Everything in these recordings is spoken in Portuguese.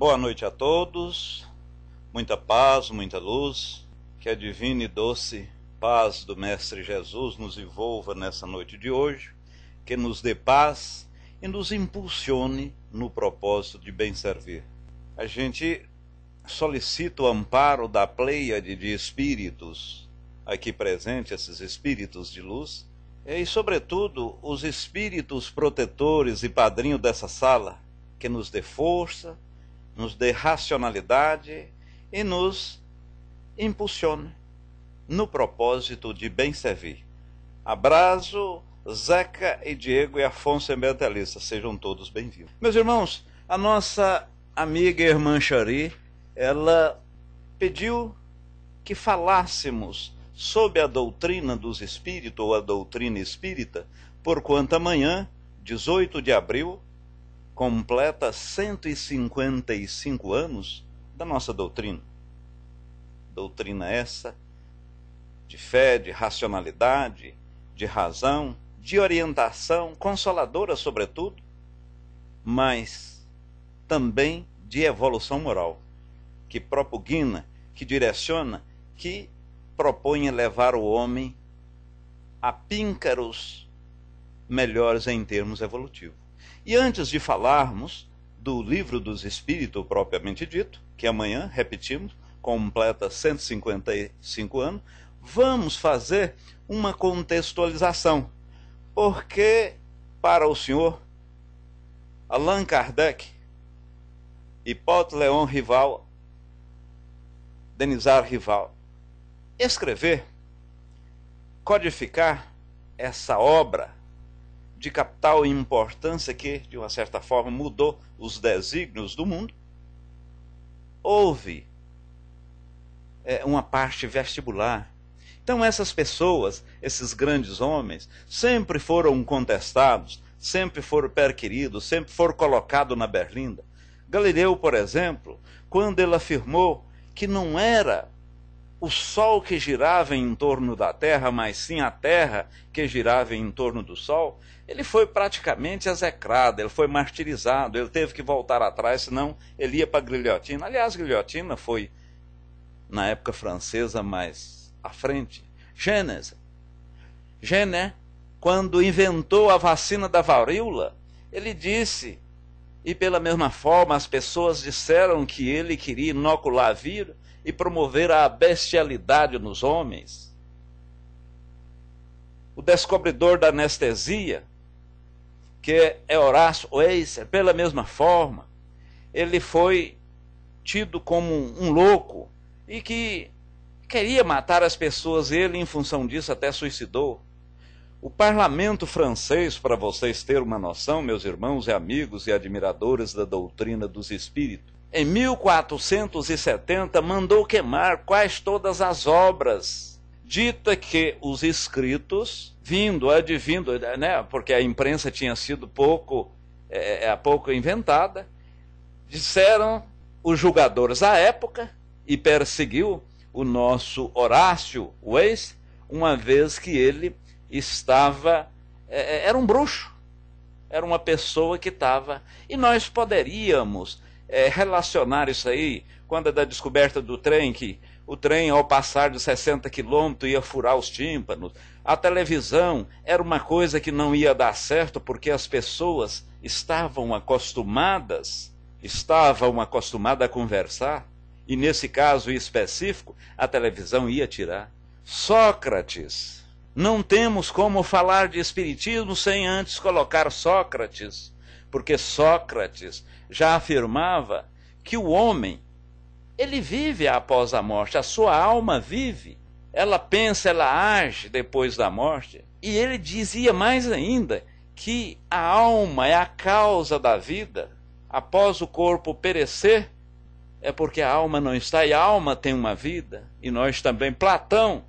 Boa noite a todos, muita paz, muita luz, que a divina e doce paz do Mestre Jesus nos envolva nessa noite de hoje, que nos dê paz e nos impulsione no propósito de bem servir. A gente solicita o amparo da pleiade de espíritos aqui presentes, esses espíritos de luz, e sobretudo os espíritos protetores e padrinhos dessa sala, que nos dê força, nos dê racionalidade e nos impulsione no propósito de bem servir. Abraço, Zeca e Diego e Afonso Ambientalista, sejam todos bem-vindos. Meus irmãos, a nossa amiga e irmã Chari, ela pediu que falássemos sobre a doutrina dos espíritos, ou a doutrina espírita, porquanto amanhã, 18 de abril, completa 155 anos da nossa doutrina. Doutrina essa de fé, de racionalidade, de razão, de orientação, consoladora sobretudo, mas também de evolução moral, que propugna, que direciona, que propõe levar o homem a píncaros melhores em termos evolutivos. E antes de falarmos do Livro dos Espíritos propriamente dito, que amanhã, repetimos, completa 155 anos, vamos fazer uma contextualização, porque para o senhor Allan Kardec, Hipólito Léon Rival, Denizar Rival, escrever, codificar essa obra de capital importância que, de uma certa forma, mudou os desígnios do mundo, houve uma parte vestibular. Então essas pessoas, esses grandes homens, sempre foram contestados, sempre foram perquiridos, sempre foram colocados na berlinda. Galileu, por exemplo, quando ele afirmou que não era o Sol que girava em torno da Terra, mas sim a Terra que girava em torno do Sol, ele foi praticamente execrado, ele foi martirizado, ele teve que voltar atrás, senão ele ia para a guilhotina. Aliás, a guilhotina foi, na época francesa, mais à frente. Jenner, quando inventou a vacina da varíola, ele disse, e pela mesma forma as pessoas disseram que ele queria inocular vírus e promover a bestialidade nos homens. O descobridor da anestesia, que é Horácio Weiser, pela mesma forma, ele foi tido como um louco e que queria matar as pessoas, ele em função disso até suicidou. O parlamento francês, para vocês terem uma noção, meus irmãos e amigos e admiradores da doutrina dos espíritos, em 1470 mandou queimar quase todas as obras, dita que os escritos, advindo, né, porque a imprensa tinha sido pouco inventada, disseram os julgadores à época, e perseguiu o nosso Horácio Weiss, uma vez que ele era um bruxo, era uma pessoa que estava, e nós poderíamos relacionar isso aí, quando é da descoberta do trem, que o trem ao passar de 60 quilômetros ia furar os tímpanos, a televisão era uma coisa que não ia dar certo, porque as pessoas estavam acostumadas a conversar, e nesse caso específico, a televisão ia tirar. Sócrates, não temos como falar de espiritismo sem antes colocar Sócrates, porque Sócrates já afirmava que o homem, ele vive após a morte, a sua alma vive, ela pensa, ela age depois da morte, e ele dizia mais ainda que a alma é a causa da vida, após o corpo perecer, é porque a alma não está, e a alma tem uma vida, e nós também. Platão,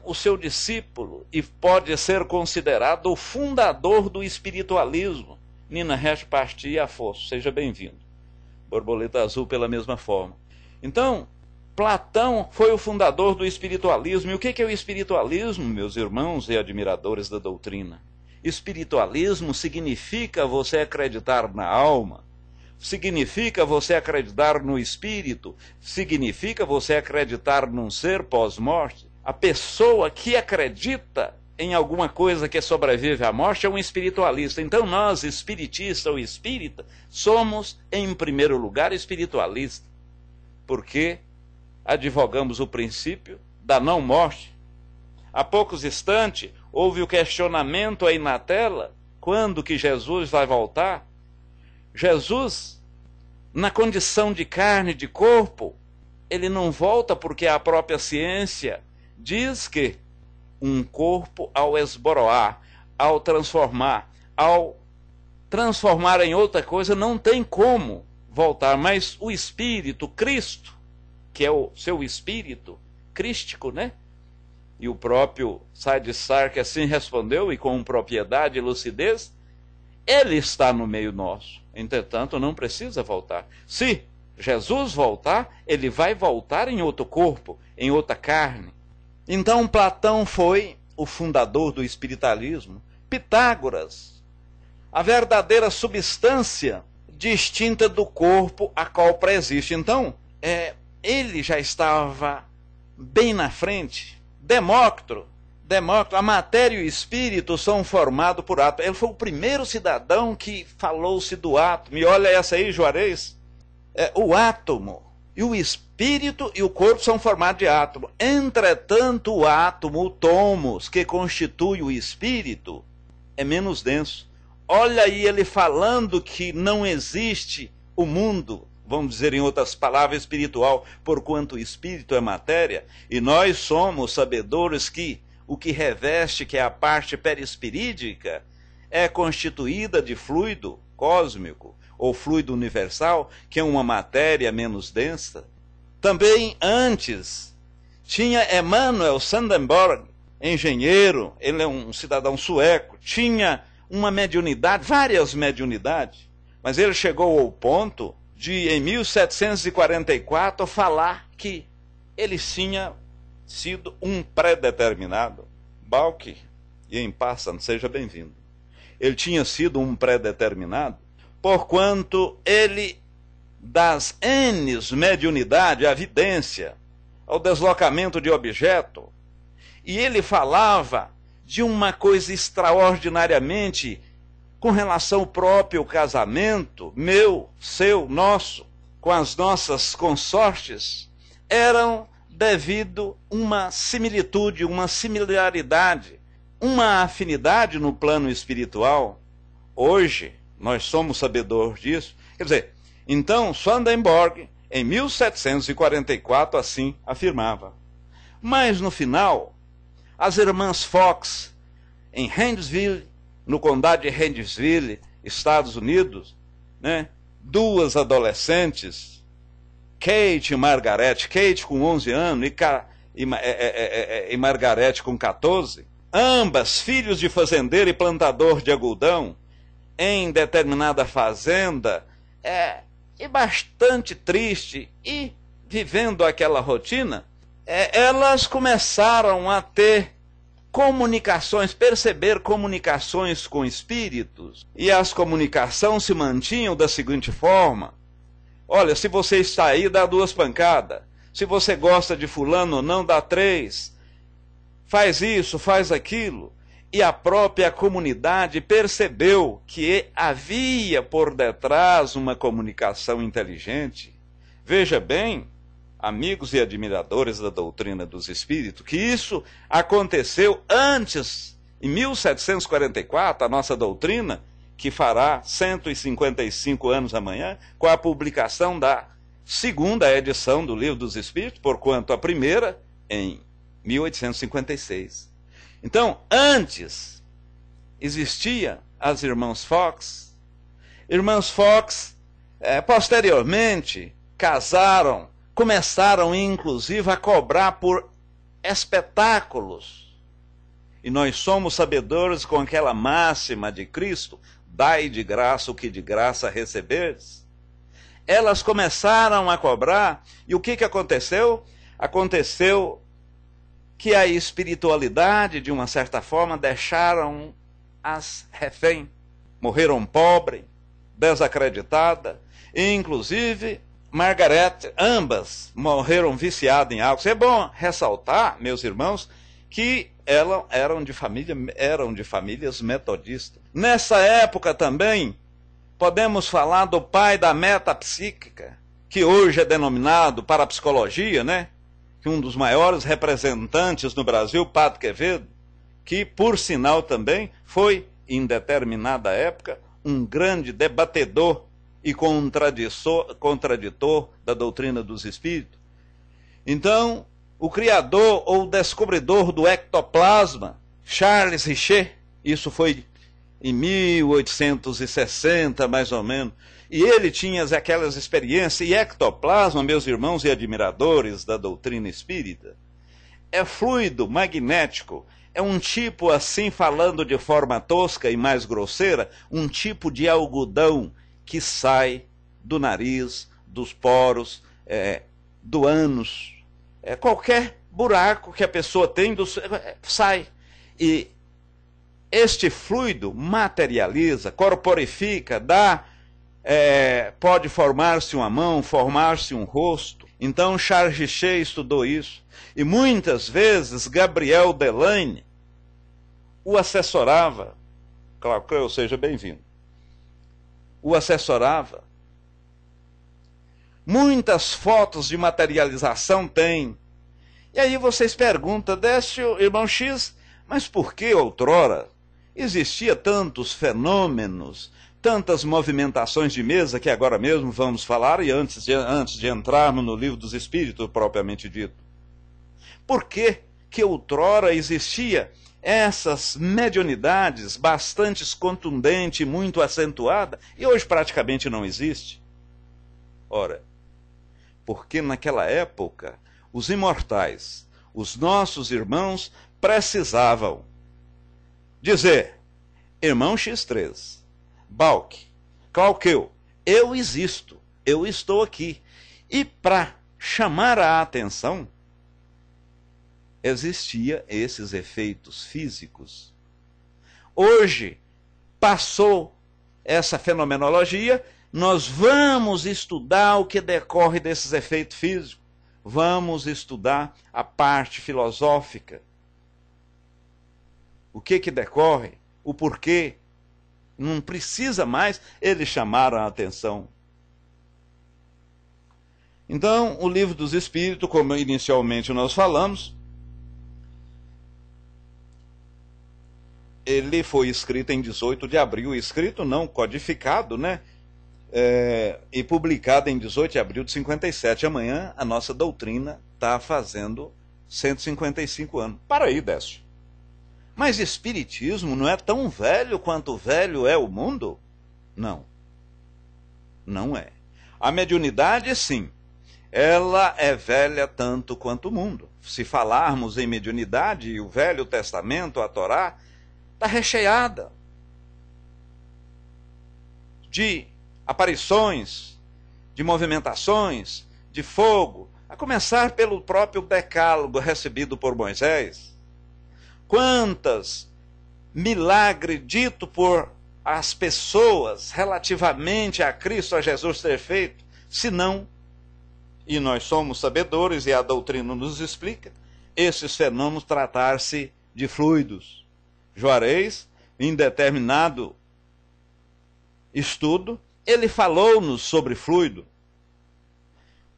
o seu discípulo, e pode ser considerado o fundador do espiritualismo. Nina Resch Pastia e Afonso, seja bem-vindo. Borboleta Azul pela mesma forma. Então, Platão foi o fundador do espiritualismo. E o que é o espiritualismo, meus irmãos e admiradores da doutrina? Espiritualismo significa você acreditar na alma, significa você acreditar no espírito, significa você acreditar num ser pós-morte. A pessoa que acredita em alguma coisa que sobrevive à morte é um espiritualista. Então nós, espiritista ou espírita, somos, em primeiro lugar, espiritualistas, porque advogamos o princípio da não-morte. Há poucos instantes, houve o questionamento aí na tela, quando que Jesus vai voltar? Jesus, na condição de carne, de corpo, ele não volta porque a própria ciência diz que um corpo ao esboroar, ao transformar em outra coisa, não tem como voltar. Mas o Espírito, Cristo, que é o seu Espírito crístico, né? E o próprio Sade Sark assim respondeu, e com propriedade e lucidez, ele está no meio nosso. Entretanto, não precisa voltar. Se Jesus voltar, ele vai voltar em outro corpo, em outra carne. Então Platão foi o fundador do espiritualismo. Pitágoras, a verdadeira substância distinta do corpo a qual preexiste. Então, ele já estava bem na frente. Demócrito, a matéria e o espírito são formados por átomo. Ele foi o primeiro cidadão que falou-se do átomo. E olha essa aí, Juarez. O átomo e o espírito e o corpo são formados de átomo. Entretanto, o átomo, o tomos, que constitui o espírito, é menos denso. Olha aí ele falando que não existe o mundo, vamos dizer em outras palavras, espiritual, porquanto o espírito é matéria, e nós somos sabedores que o que reveste, que é a parte perispirídica, é constituída de fluido cósmico, ou fluido universal, que é uma matéria menos densa. Também antes tinha Emanuel Swedenborg, engenheiro, ele é um cidadão sueco, tinha uma mediunidade, várias mediunidades, mas ele chegou ao ponto de, em 1744, falar que ele tinha sido um pré-determinado. Balque, e em passando, seja bem-vindo. Ele tinha sido um pré-determinado, porquanto ele, das N's mediunidade, a vidência, ao deslocamento de objeto, e ele falava de uma coisa extraordinariamente com relação ao próprio casamento, meu, seu, nosso, com as nossas consortes, eram devido uma similitude, uma similaridade, uma afinidade no plano espiritual. Hoje, nós somos sabedores disso. Quer dizer, então, Swedenborg, em 1744, assim afirmava. Mas, no final, as irmãs Fox, em Handesville, no condado de Handesville, Estados Unidos, né, duas adolescentes, Kate e Margaret, Kate com 11 anos e Margaret com 14, ambas filhos de fazendeiro e plantador de algodão, em determinada fazenda, e bastante triste, e vivendo aquela rotina, elas começaram a ter comunicações, perceber comunicações com espíritos, e as comunicações se mantinham da seguinte forma: olha, se você está aí, dá 2 pancadas, se você gosta de fulano ou não, dá 3, faz isso, faz aquilo. E a própria comunidade percebeu que havia por detrás uma comunicação inteligente. Veja bem, amigos e admiradores da doutrina dos espíritos, que isso aconteceu antes, em 1744, a nossa doutrina, que fará 155 anos amanhã, com a publicação da 2ª edição do Livro dos Espíritos, porquanto a primeira em 1856. Então, antes, existia as irmãs Fox. Irmãs Fox, posteriormente, casaram, começaram, inclusive, a cobrar por espetáculos. E nós somos sabedores com aquela máxima de Cristo: dai de graça o que de graça receberes. Elas começaram a cobrar, e o que aconteceu? Aconteceu que a espiritualidade, de uma certa forma, deixaram as refém, morreram pobres, desacreditada, e inclusive Margaret, ambas morreram viciadas em álcool. É bom ressaltar, meus irmãos, que elas eram de famílias metodistas. Nessa época também, podemos falar do pai da metapsíquica, que hoje é denominado parapsicologia, né? Que um dos maiores representantes no Brasil, Padre Quevedo, que, por sinal também, foi, em determinada época, um grande debatedor e contraditor da doutrina dos espíritos. Então, o criador ou descobridor do ectoplasma, Charles Richer, isso foi em 1860, mais ou menos, e ele tinha aquelas experiências, e ectoplasma, meus irmãos e admiradores da doutrina espírita, é fluido magnético, é um tipo, assim falando de forma tosca e mais grosseira, um tipo de algodão que sai do nariz, dos poros, do ânus, qualquer buraco que a pessoa tem, sai. E este fluido materializa, corporifica, pode formar-se uma mão, formar-se um rosto. Então Charles Richer estudou isso. E muitas vezes Gabriel Delaine o assessorava. Claro que eu seja bem-vindo. O assessorava. Muitas fotos de materialização tem. E aí vocês perguntam, Décio, irmão X, mas por que outrora existia tantos fenômenos, tantas movimentações de mesa, que agora mesmo vamos falar, e antes de entrarmos no livro dos Espíritos propriamente dito? Por que outrora existia essas mediunidades bastante contundente, muito acentuada, e hoje praticamente não existe? Ora, porque naquela época os imortais, os nossos irmãos, precisavam dizer: irmão X3, Balk, Clauqueu, eu existo, eu estou aqui. E para chamar a atenção, existia esses efeitos físicos. Hoje, passou essa fenomenologia, nós vamos estudar o que decorre desses efeitos físicos. Vamos estudar a parte filosófica. O que decorre, o porquê. Não precisa mais eles chamaram a atenção. Então, o Livro dos Espíritos, como inicialmente nós falamos, ele foi escrito em 18 de abril, escrito não, codificado, né? E publicado em 18 de abril de 57. Amanhã a nossa doutrina está fazendo 155 anos. Para aí, Décio. Mas Espiritismo não é tão velho quanto velho é o mundo? Não. Não é. A mediunidade, sim. Ela é velha tanto quanto o mundo. Se falarmos em mediunidade, o Velho Testamento, a Torá, está recheada de aparições, de movimentações, de fogo, a começar pelo próprio decálogo recebido por Moisés. Quantos milagres ditos por as pessoas relativamente a Cristo, a Jesus ter feito, se não, e nós somos sabedores e a doutrina nos explica, esses fenômenos tratar-se de fluidos. Juarez, em determinado estudo, ele falou-nos sobre fluido.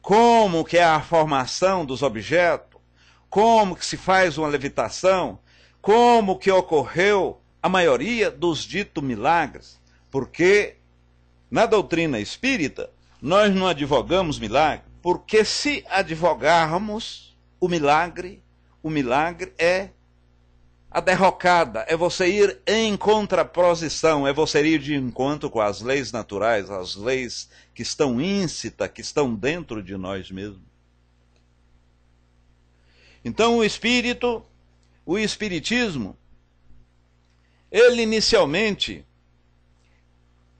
Como que é a formação dos objetos, como que se faz uma levitação, como que ocorreu a maioria dos ditos milagres. Porque na doutrina espírita, nós não advogamos milagre, porque se advogarmos o milagre é a derrocada, é você ir em contraposição, é você ir de encontro com as leis naturais, as leis que estão íncitas, que estão dentro de nós mesmos. Então o espiritismo, ele inicialmente,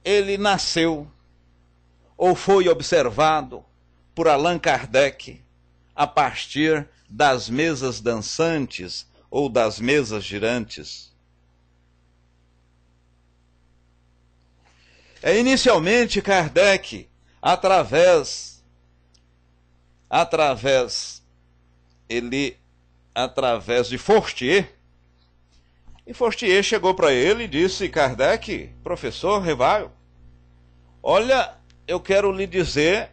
ele nasceu, ou foi observado por Allan Kardec, a partir das mesas dançantes, ou das mesas girantes. Inicialmente, Kardec, através de Fortier, e Fortier chegou para ele e disse: Kardec, professor Revaio, olha, eu quero lhe dizer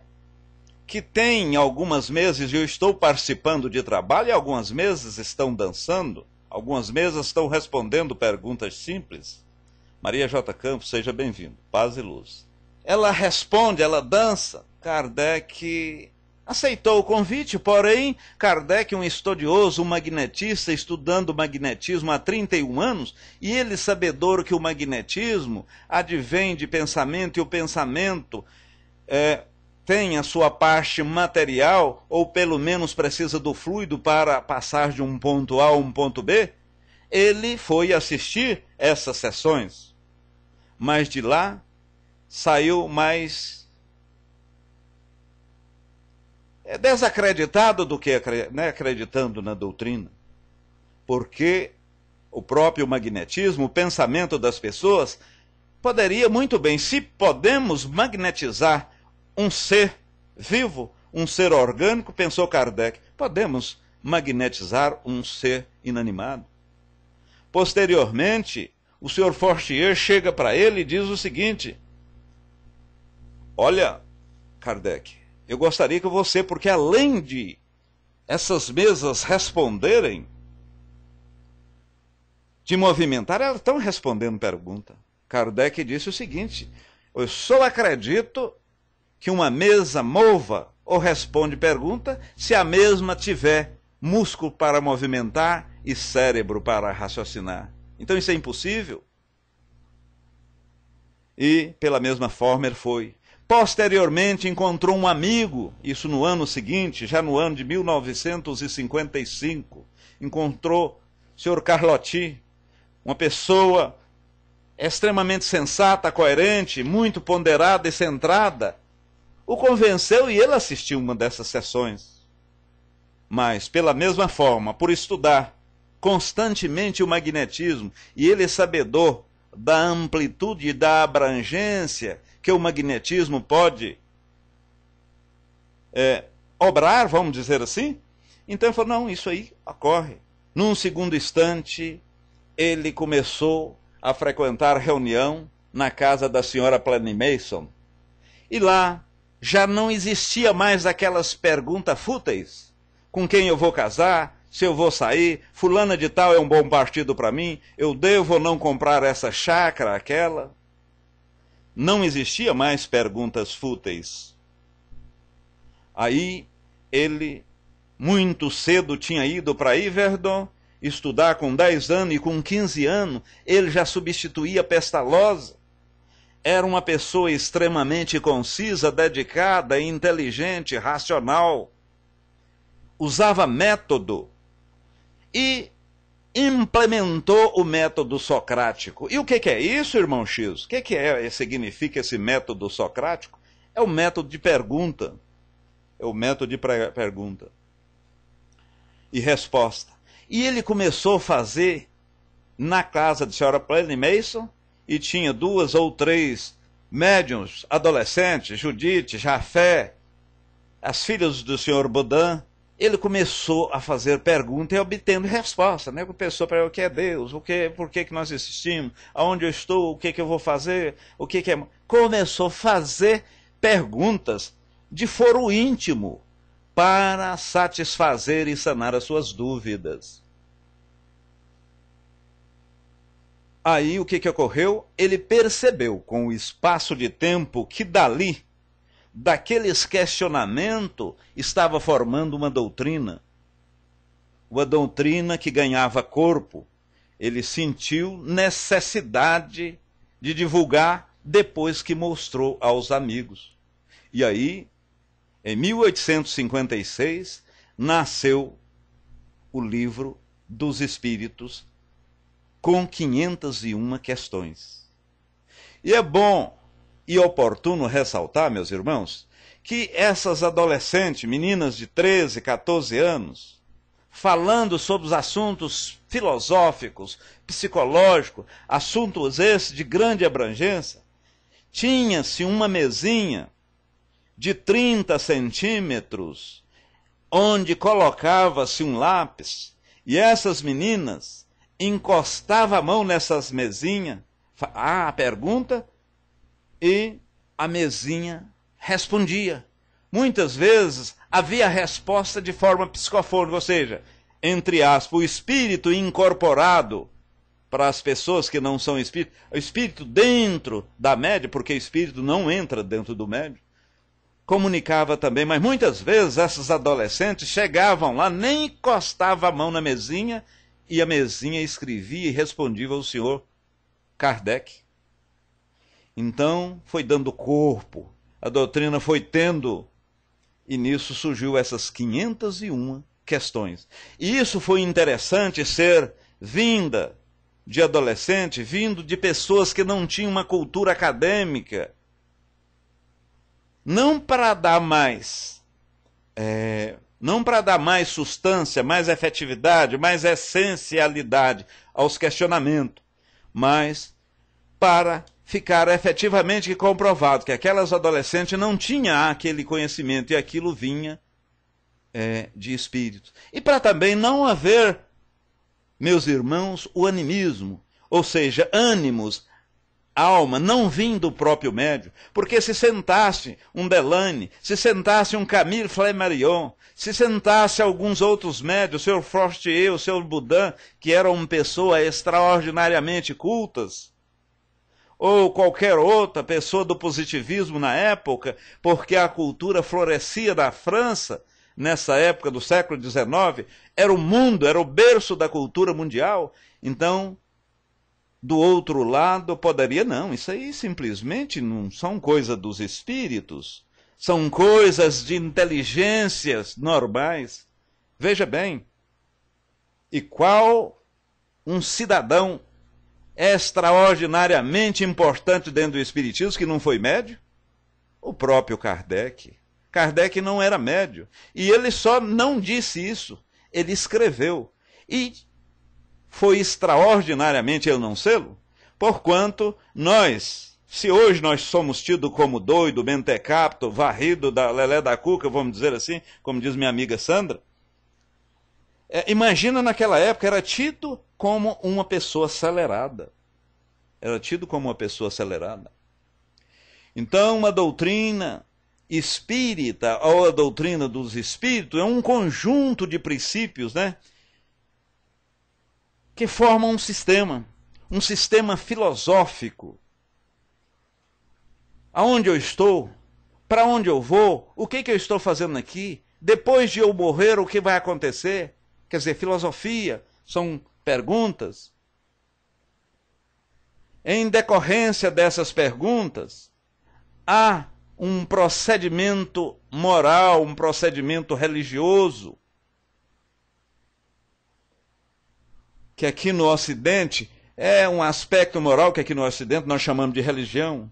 que tem algumas mesas eu estou participando de trabalho e algumas mesas estão dançando, algumas mesas estão respondendo perguntas simples. Maria J. Campos, seja bem-vindo, paz e luz. Ela responde, ela dança. Kardec aceitou o convite, porém, Kardec, um estudioso, um magnetista, estudando magnetismo há 31 anos, e ele sabedor que o magnetismo advém de pensamento, e o pensamento tem a sua parte material, ou pelo menos precisa do fluido para passar de um ponto A a um ponto B, ele foi assistir essas sessões. Mas de lá saiu mais desacreditado do que acreditando na doutrina. Porque o próprio magnetismo, o pensamento das pessoas, poderia muito bem, se podemos magnetizar um ser vivo, um ser orgânico, pensou Kardec, podemos magnetizar um ser inanimado. Posteriormente, o senhor Fortier chega para ele e diz o seguinte: olha, Kardec, eu gostaria que você, porque além de essas mesas responderem, de movimentar, elas estão respondendo pergunta. Kardec disse o seguinte: eu só acredito que uma mesa mova ou responde pergunta se a mesma tiver músculo para movimentar e cérebro para raciocinar. Então isso é impossível. E pela mesma forma ele foi. Posteriormente encontrou um amigo, isso no ano seguinte, já no ano de 1955, encontrou o senhor Carlotti, uma pessoa extremamente sensata, coerente, muito ponderada e centrada, o convenceu e ele assistiu uma dessas sessões. Mas, pela mesma forma, por estudar constantemente o magnetismo, e ele é sabedor da amplitude e da abrangência que o magnetismo pode obrar, vamos dizer assim, então ele falou, não, isso aí ocorre. Num segundo instante, ele começou a frequentar reunião na casa da senhora Planny Mason, e lá já não existia mais aquelas perguntas fúteis, com quem eu vou casar, se eu vou sair, fulana de tal é um bom partido para mim, eu devo ou não comprar essa chácara, aquela. Não existia mais perguntas fúteis. Aí ele, muito cedo, tinha ido para Yverdon estudar com 10 anos, e com 15 anos ele já substituía Pestalozzi. Era uma pessoa extremamente concisa, dedicada, inteligente, racional. Usava método e implementou o método socrático. E o que é isso, irmão X? O que significa esse método socrático? É o método de pergunta. É o método de pergunta e resposta. E ele começou a fazer na casa da senhora Planny Mason, e tinha 2 ou 3 médiuns adolescentes, Judite, Jafé, as filhas do senhor Baudin. Ele começou a fazer pergunta e obtendo resposta, né? A pessoa para o que é Deus, por que nós existimos, aonde eu estou, o que eu vou fazer, o que é... Começou a fazer perguntas de foro íntimo para satisfazer e sanar as suas dúvidas. Aí o que ocorreu? Ele percebeu com o espaço de tempo que dali, daqueles questionamentos, estava formando uma doutrina que ganhava corpo. Ele sentiu necessidade de divulgar depois que mostrou aos amigos. E aí, em 1856, nasceu o Livro dos Espíritos, com 501 questões. E é bom e oportuno ressaltar, meus irmãos, que essas adolescentes, meninas de 13, 14 anos, falando sobre os assuntos filosóficos, psicológicos, assuntos esses de grande abrangência, tinha-se uma mesinha de 30 centímetros, onde colocava-se um lápis, e essas meninas encostavam a mão nessas mesinhas, a pergunta, e a mesinha respondia. Muitas vezes havia a resposta de forma psicofônica, ou seja, entre aspas, o espírito incorporado para as pessoas que não são espíritos, o espírito dentro da média, porque o espírito não entra dentro do médium, comunicava também, mas muitas vezes essas adolescentes chegavam lá, nem encostavam a mão na mesinha, e a mesinha escrevia e respondia ao senhor Kardec. Então foi dando corpo, a doutrina foi tendo, e nisso surgiu essas 501 questões. E isso foi interessante ser vinda de adolescente, vindo de pessoas que não tinham uma cultura acadêmica, não para dar mais substância, mais efetividade, mais essencialidade aos questionamentos, mas para ficar efetivamente comprovado que aquelas adolescentes não tinham aquele conhecimento e aquilo vinha de espírito. E para também não haver, meus irmãos, o animismo, ou seja, ânimos, alma, não vim do próprio médium, porque se sentasse um Delane, se sentasse um Camille Flammarion, se sentasse alguns outros médios, o Sr. Fortier, o Sr. Boudin, que eram pessoas extraordinariamente cultas, ou qualquer outra pessoa do positivismo na época, porque a cultura florescia da França, nessa época do século XIX, era o mundo, era o berço da cultura mundial. Então, do outro lado, poderia, não, isso aí simplesmente não são coisas dos espíritos, são coisas de inteligências normais. Veja bem, e qual um cidadão extraordinariamente importante dentro do espiritismo que não foi médio? O próprio Kardec. Kardec não era médio. E ele só não disse isso. Ele escreveu. E foi extraordinariamente ele não sê-lo, porquanto nós, se hoje nós somos tidos como doido, mentecapto, varrido da lelé da cuca, vamos dizer assim, como diz minha amiga Sandra, imagina naquela época, era tido como uma pessoa acelerada. Era tido como uma pessoa acelerada. Então, uma doutrina espírita, ou a doutrina dos espíritos, é um conjunto de princípios, né, que formam um sistema filosófico. Aonde eu estou? Para onde eu vou? O que eu estou fazendo aqui? Depois de eu morrer, o que vai acontecer? Quer dizer, filosofia, são perguntas. Em decorrência dessas perguntas, há um procedimento moral, um procedimento religioso, que aqui no Ocidente é um aspecto moral que aqui no Ocidente nós chamamos de religião.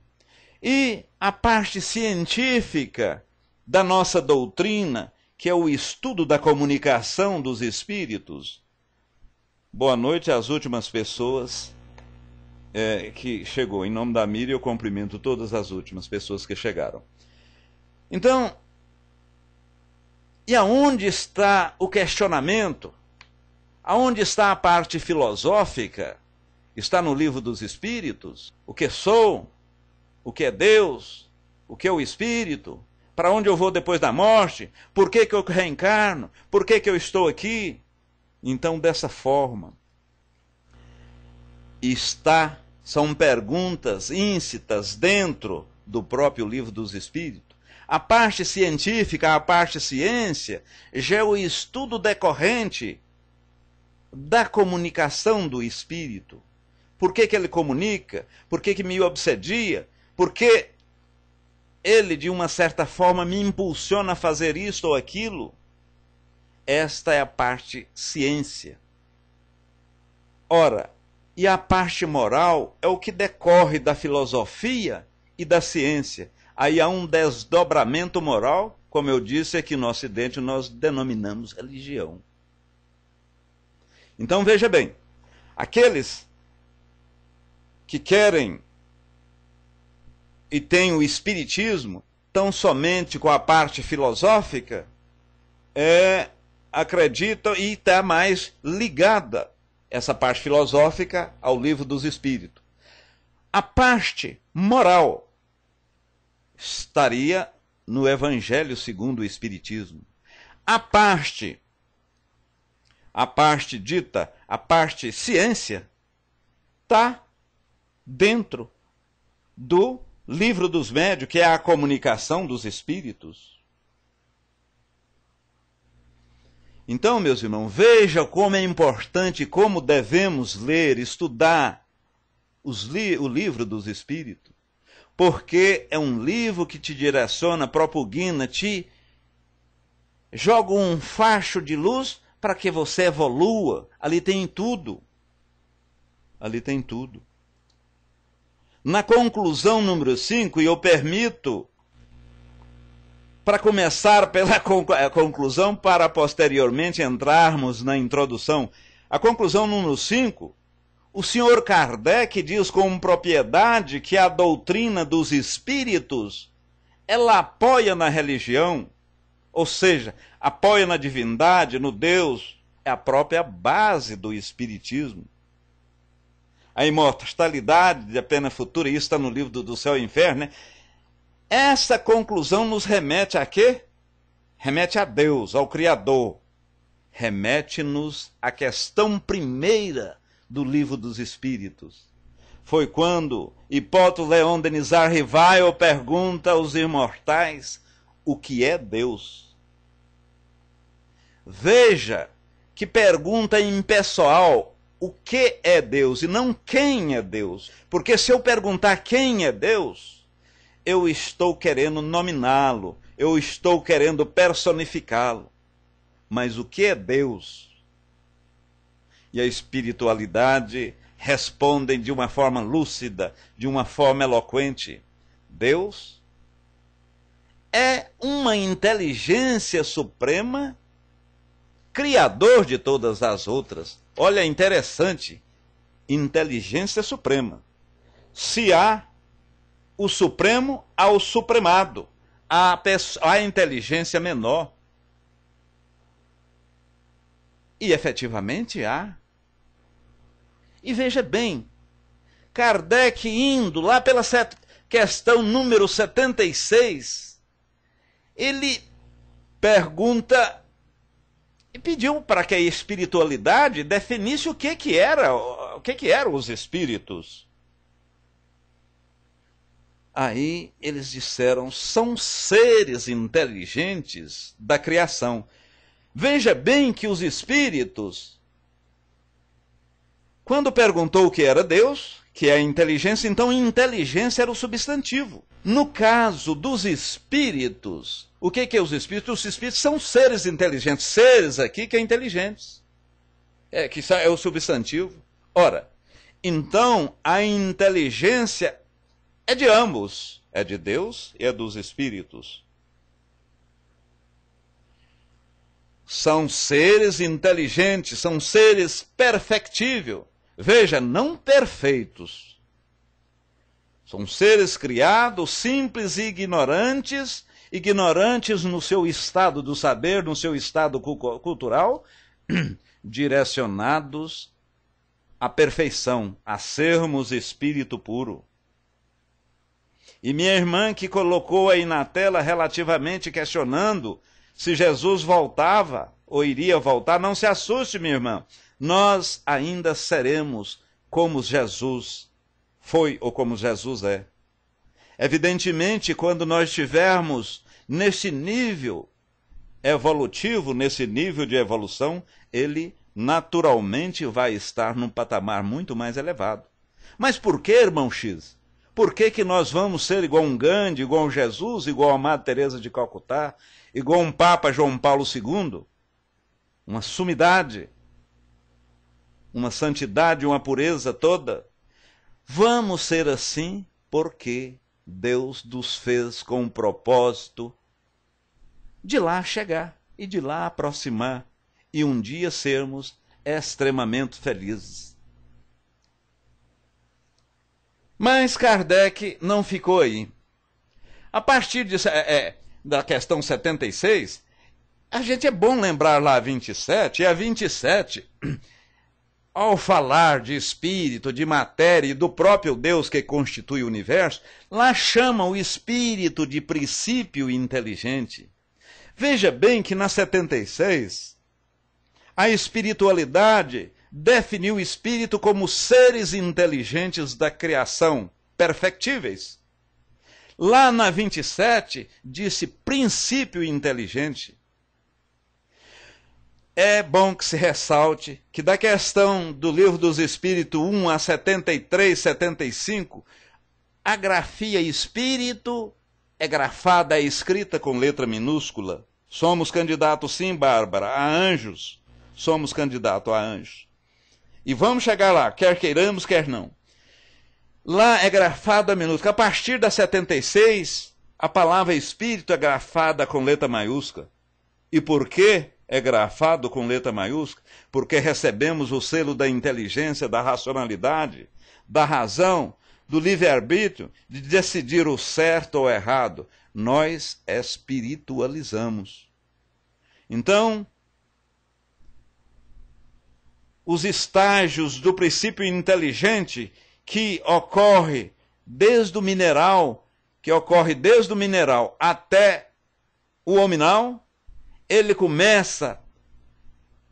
E a parte científica da nossa doutrina, que é o estudo da comunicação dos espíritos. Boa noite às últimas pessoas que chegou. Em nome da Miriam, eu cumprimento todas as últimas pessoas que chegaram. Então, e aonde está o questionamento? Aonde está a parte filosófica? Está no livro dos Espíritos? O que sou? O que é Deus? O que é o Espírito? Para onde eu vou depois da morte? Por que eu reencarno? Por que eu estou aqui? Então, dessa forma, são perguntas íncitas dentro do próprio livro dos Espíritos. A parte científica, a parte ciência, já é o estudo decorrente da comunicação do espírito. Por que ele comunica? Por que me obsedia? Por que ele, de uma certa forma, me impulsiona a fazer isto ou aquilo? Esta é a parte ciência. Ora, e a parte moral é o que decorre da filosofia e da ciência. Aí há um desdobramento moral, como eu disse, aqui no Ocidente nós denominamos religião. Então veja bem, aqueles que querem e tem o espiritismo, tão somente com a parte filosófica, acreditam e está mais ligada essa parte filosófica ao Livro dos Espíritos. A parte moral estaria no Evangelho segundo o Espiritismo. A parte ciência, está dentro do Livro dos Médiuns, que é a comunicação dos espíritos. Então, meus irmãos, veja como é importante, como devemos ler, estudar o Livro dos Espíritos, porque é um livro que te direciona, propugna, te joga um facho de luz para que você evolua. Ali tem tudo. Ali tem tudo. Na conclusão número 5, e eu permito, para começar pela conclusão, para posteriormente entrarmos na introdução. A conclusão número 5, o senhor Kardec diz com propriedade que a doutrina dos espíritos, ela apoia na religião, ou seja, apoia na divindade, no Deus, é a própria base do espiritismo. A imortalidade da pena futura, isso está no livro do Céu e Inferno, né? Essa conclusão nos remete a quê? Remete a Deus, ao Criador. Remete-nos à questão primeira do Livro dos Espíritos. Foi quando Hipólito Leon Denisard Rivail pergunta aos imortais o que é Deus. Veja que pergunta impessoal. O que é Deus e não quem é Deus? Porque se eu perguntar quem é Deus, eu estou querendo nominá-lo, eu estou querendo personificá-lo. Mas o que é Deus? E a espiritualidade respondem de uma forma lúcida, de uma forma eloquente. Deus é uma inteligência suprema, criador de todas as outras. Olha, interessante, inteligência suprema. Se há o supremo, há o supremado, há a inteligência menor. E efetivamente há. E veja bem, Kardec indo lá pela questão número 76, ele pergunta e pediu para que a espiritualidade definisse o que eram os espíritos. Aí eles disseram, são seres inteligentes da criação. Veja bem que os espíritos, quando perguntou o que era Deus, que é a inteligência, então inteligência era o substantivo. No caso dos espíritos, o que é os espíritos? Os espíritos são seres inteligentes. Seres aqui que é inteligentes. Que é o substantivo. Ora, então a inteligência é de ambos. É de Deus e é dos espíritos. São seres inteligentes, são seres perfectíveis. Veja, não perfeitos. São seres criados, simples e ignorantes, ignorantes no seu estado do saber, no seu estado cultural, direcionados à perfeição, a sermos espírito puro. E minha irmã que colocou aí na tela relativamente questionando se Jesus voltava ou iria voltar, não se assuste, minha irmã. Nós ainda seremos como Jesus foi ou como Jesus é. Evidentemente, quando nós estivermos nesse nível evolutivo, nesse nível de evolução, ele naturalmente vai estar num patamar muito mais elevado. Mas por que, irmão X? Por que nós vamos ser igual um Gandhi, igual um Jesus, igual a Madre Teresa de Calcutá, igual um Papa João Paulo II? Uma sumidade, uma santidade, uma pureza toda. Vamos ser assim porque Deus nos fez com o propósito de lá chegar e de lá aproximar e um dia sermos extremamente felizes. Mas Kardec não ficou aí. A partir da questão 76, a gente é bom lembrar lá a 27, e a 27, ao falar de espírito, de matéria e do próprio Deus que constitui o universo, lá chama o espírito de princípio inteligente. Veja bem que na 76, a espiritualidade definiu o espírito como seres inteligentes da criação, perfectíveis. Lá na 27, disse princípio inteligente. É bom que se ressalte que da questão do Livro dos Espíritos 1 a 73, 75, a grafia espírito é grafada, é escrita com letra minúscula. Somos candidatos, sim, Bárbara, a anjos. Somos candidatos a anjos. E vamos chegar lá, quer queiramos, quer não. Lá é grafada minúscula. A partir da 76, a palavra espírito é grafada com letra maiúscula. E por quê é grafado com letra maiúscula? Porque recebemos o selo da inteligência, da racionalidade, da razão, do livre-arbítrio, de decidir o certo ou errado. Nós espiritualizamos. Então, os estágios do princípio inteligente que ocorre desde o mineral, até o hominal, ele começa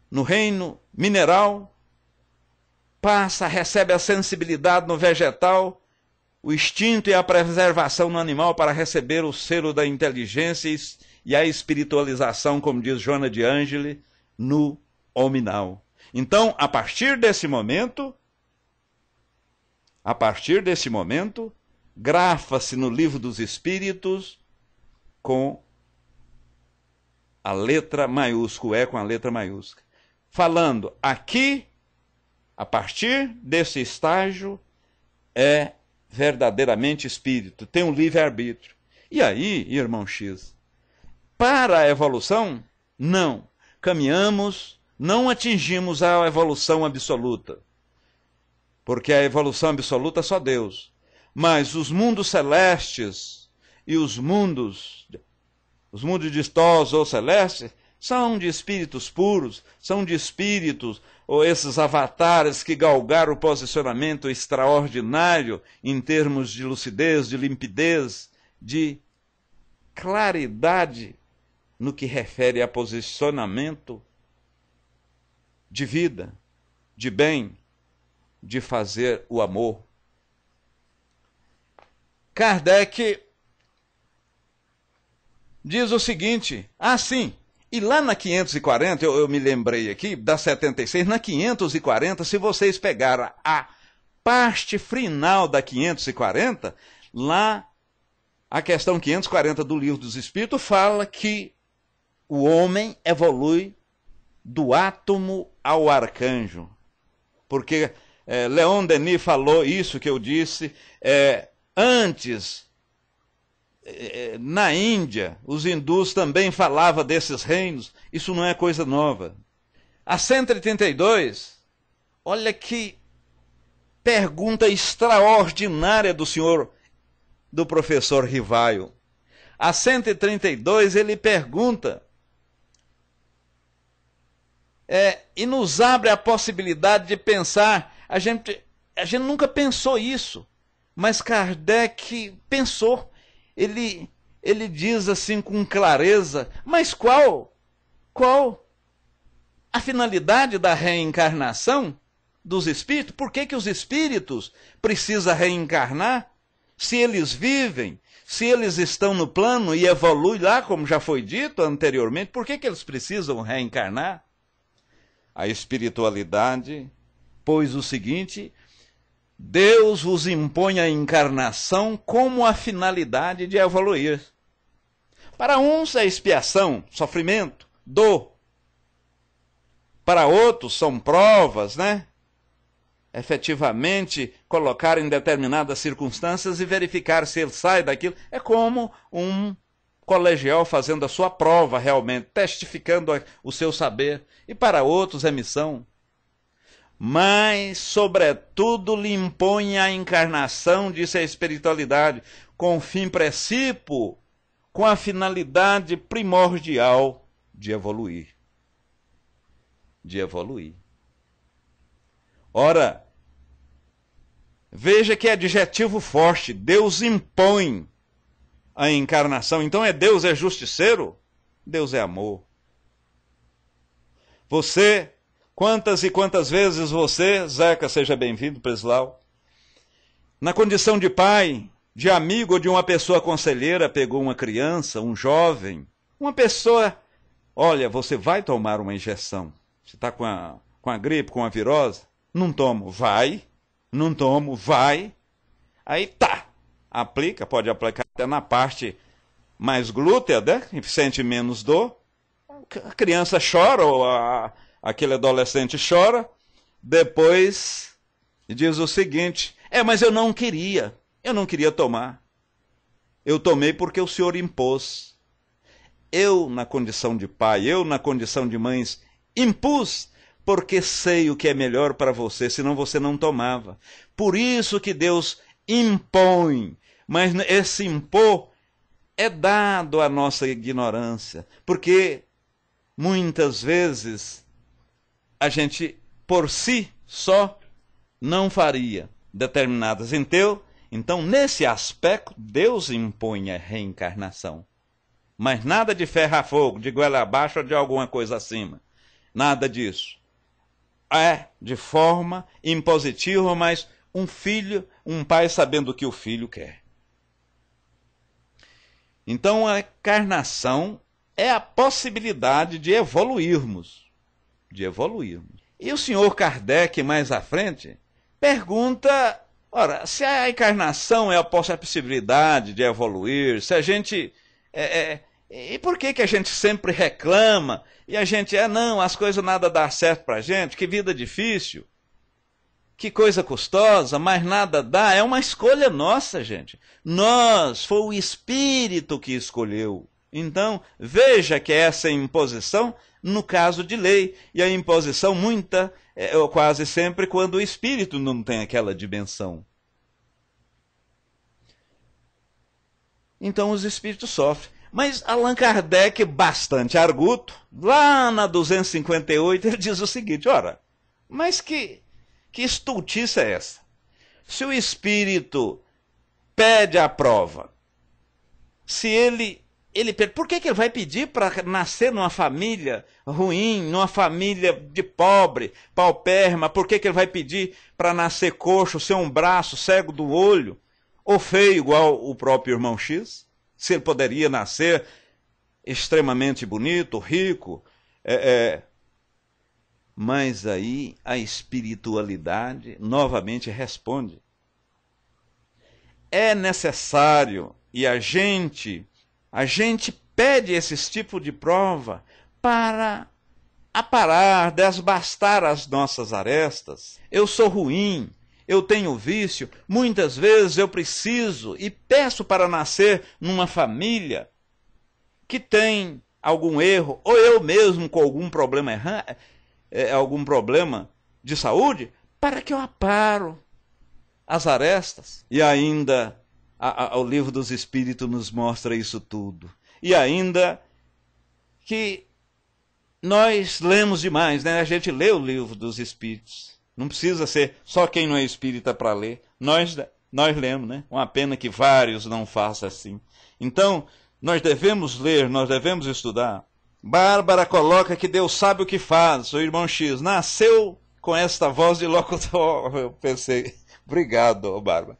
no reino mineral, passa, recebe a sensibilidade no vegetal, o instinto e a preservação no animal para receber o selo da inteligência e a espiritualização, como diz Joana de Ângeli, no hominal. Então, a partir desse momento, grafa-se no Livro dos Espíritos com a letra maiúscula, é com a letra maiúscula. Falando aqui, a partir desse estágio, é verdadeiramente espírito, tem um livre-arbítrio. E aí, irmão X, para a evolução, não. Caminhamos, não atingimos a evolução absoluta. Porque a evolução absoluta é só Deus. Mas os mundos celestes e os mundos distosos ou celestes, são de espíritos puros, são de espíritos, ou esses avatares que galgaram o posicionamento extraordinário em termos de lucidez, de limpidez, de claridade no que refere a posicionamento de vida, de bem, de fazer o amor. Kardec diz o seguinte, sim, e lá na 540, eu me lembrei aqui, da 76, na 540, se vocês pegaram a parte final da 540, lá a questão 540 do Livro dos Espíritos fala que o homem evolui do átomo ao arcanjo. Porque Leon Denis falou isso que eu disse antes. Na Índia, os hindus também falavam desses reinos. Isso não é coisa nova. A 132, olha que pergunta extraordinária do professor Rivaio. A 132, ele pergunta, e nos abre a possibilidade de pensar, a gente nunca pensou isso, mas Kardec pensou. Ele diz assim com clareza, mas qual a finalidade da reencarnação dos espíritos? Por que os espíritos precisam reencarnar? Se eles vivem, se eles estão no plano e evoluem lá, como já foi dito anteriormente, por que eles precisam reencarnar? A espiritualidade pôs o seguinte: Deus vos impõe a encarnação como a finalidade de evoluir. Para uns é expiação, sofrimento, dor. Para outros são provas, Efetivamente, colocar em determinadas circunstâncias e verificar se ele sai daquilo. É como um colegial fazendo a sua prova realmente, testificando o seu saber. E para outros é missão. Mas, sobretudo, lhe impõe a encarnação, disse a espiritualidade, com o fim precípuo, com a finalidade primordial de evoluir. De evoluir. Ora, veja que adjetivo forte, Deus impõe a encarnação. Então Deus é justiceiro? Deus é amor. Você, quantas e quantas vezes você, Zeca, seja bem-vindo, Preslau, na condição de pai, de amigo ou de uma pessoa conselheira, pegou uma criança, um jovem, uma pessoa, olha, você vai tomar uma injeção. Você está com a gripe, com a virose? Não tomo. Vai. Não tomo. Vai. Aí tá. Aplica, pode aplicar até na parte mais glútea, né? Sente menos dor. A criança chora, ou aquele adolescente chora. Depois diz o seguinte, mas eu não queria tomar. Eu tomei porque o Senhor impôs. Eu, na condição de pai, eu, na condição de mães, impus, porque sei o que é melhor para você, senão você não tomava. Por isso que Deus impõe, mas esse impor é dado à nossa ignorância, porque muitas vezes a gente, por si só, não faria determinadas. Então, nesse aspecto, Deus impõe a reencarnação. Mas nada de ferro a fogo, de goela abaixo ou de alguma coisa acima. Nada disso. É de forma impositiva, mas um pai sabendo o que o filho quer. Então a encarnação é a possibilidade de evoluirmos. E o senhor Kardec, mais à frente, pergunta, ora, se a encarnação é a possibilidade de evoluir, se a gente... E por que a gente sempre reclama? E a gente, não, as coisas nada dá certo pra gente, que vida difícil, que coisa custosa, mas nada dá. É uma escolha nossa, gente. Foi o Espírito que escolheu. Então, veja que essa imposição, no caso de lei, e a imposição quase sempre quando o Espírito não tem aquela dimensão. Então os espíritos sofrem. Mas Allan Kardec, bastante arguto, lá na 258, ele diz o seguinte, ora, mas que estultice é essa? Se o espírito pede a prova, se ele pede, por que ele vai pedir para nascer numa família ruim, numa família de pobre, paupérrima? Por que ele vai pedir para nascer coxo, ser um braço, cego do olho, ou feio igual o próprio irmão X? Se ele poderia nascer extremamente bonito, rico. Mas aí a espiritualidade novamente responde. É necessário, e a gente pede esse tipo de prova para aparar, desbastar as nossas arestas. Eu sou ruim. Eu tenho vício, muitas vezes eu preciso e peço para nascer numa família que tem algum erro, ou eu mesmo com algum problema algum problema de saúde, para que eu aparo as arestas. E ainda o Livro dos Espíritos nos mostra isso tudo. E ainda que nós lemos demais, né? A gente lê o Livro dos Espíritos. Não precisa ser só quem não é espírita para ler. Nós lemos, né? Uma pena que vários não façam assim. Então, nós devemos ler, nós devemos estudar. Bárbara coloca que Deus sabe o que faz. O irmão X nasceu com esta voz de locutor. Eu pensei, obrigado, Bárbara.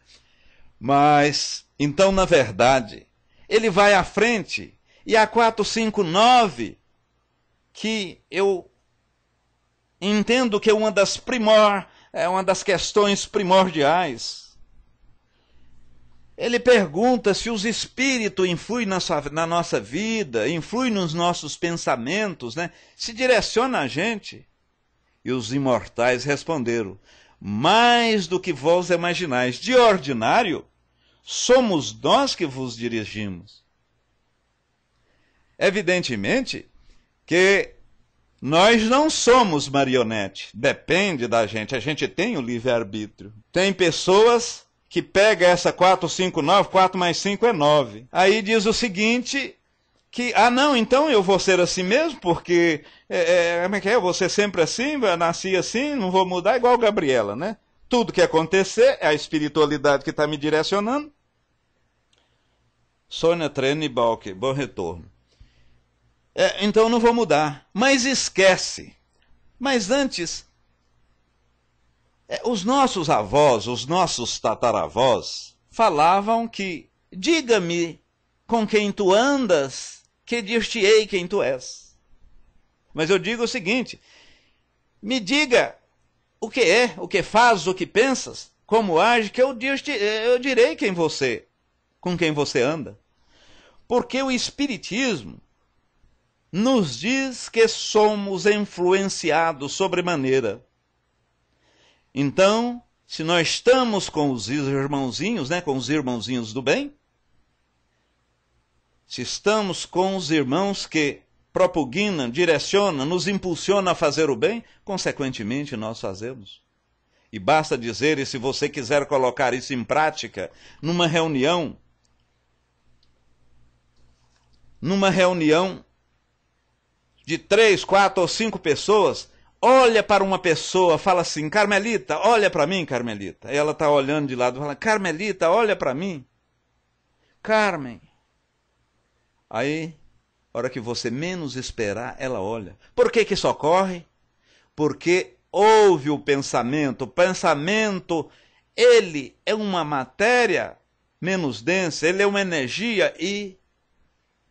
Mas, então, na verdade, ele vai à frente. E a 459, que eu entendo que é uma das questões primordiais. Ele pergunta se os espíritos influem na nossa vida, influem nos nossos pensamentos, né? Se direciona a gente. E os imortais responderam, mais do que vós imaginais. De ordinário, somos nós que vos dirigimos. Evidentemente que nós não somos marionete, depende da gente, a gente tem o livre-arbítrio. Tem pessoas que pega essa 459, 4 mais 5 é 9. Aí diz o seguinte, que, não, então eu vou ser assim mesmo, porque, como é que é, eu vou ser sempre assim, eu nasci assim, não vou mudar, igual Gabriela, né? Tudo que acontecer é a espiritualidade que está me direcionando. Sônia Trene Balke, bom retorno. Então eu não vou mudar, mas esquece. Mas antes, os nossos avós, os nossos tataravós, falavam que, diga-me com quem tu andas, que dir-te-ei quem tu és. Mas eu digo o seguinte, me diga o que é, o que fazes, o que pensas, como age, que eu direi com quem você anda. Porque o Espiritismo nos diz que somos influenciados sobremaneira. Então, se nós estamos com os irmãozinhos, né, com os irmãozinhos do bem, se estamos com os irmãos que propugnam, direcionam, nos impulsionam a fazer o bem, consequentemente nós fazemos. E basta dizer, e se você quiser colocar isso em prática, numa reunião de 3, 4 ou 5 pessoas, olha para uma pessoa, fala assim, Carmelita, olha para mim, Carmelita. Ela está olhando de lado e fala, Carmelita, olha para mim. Carmen. Aí, a hora que você menos esperar, ela olha. Por que isso ocorre? Porque houve o pensamento. O pensamento, ele é uma matéria menos densa, ele é uma energia e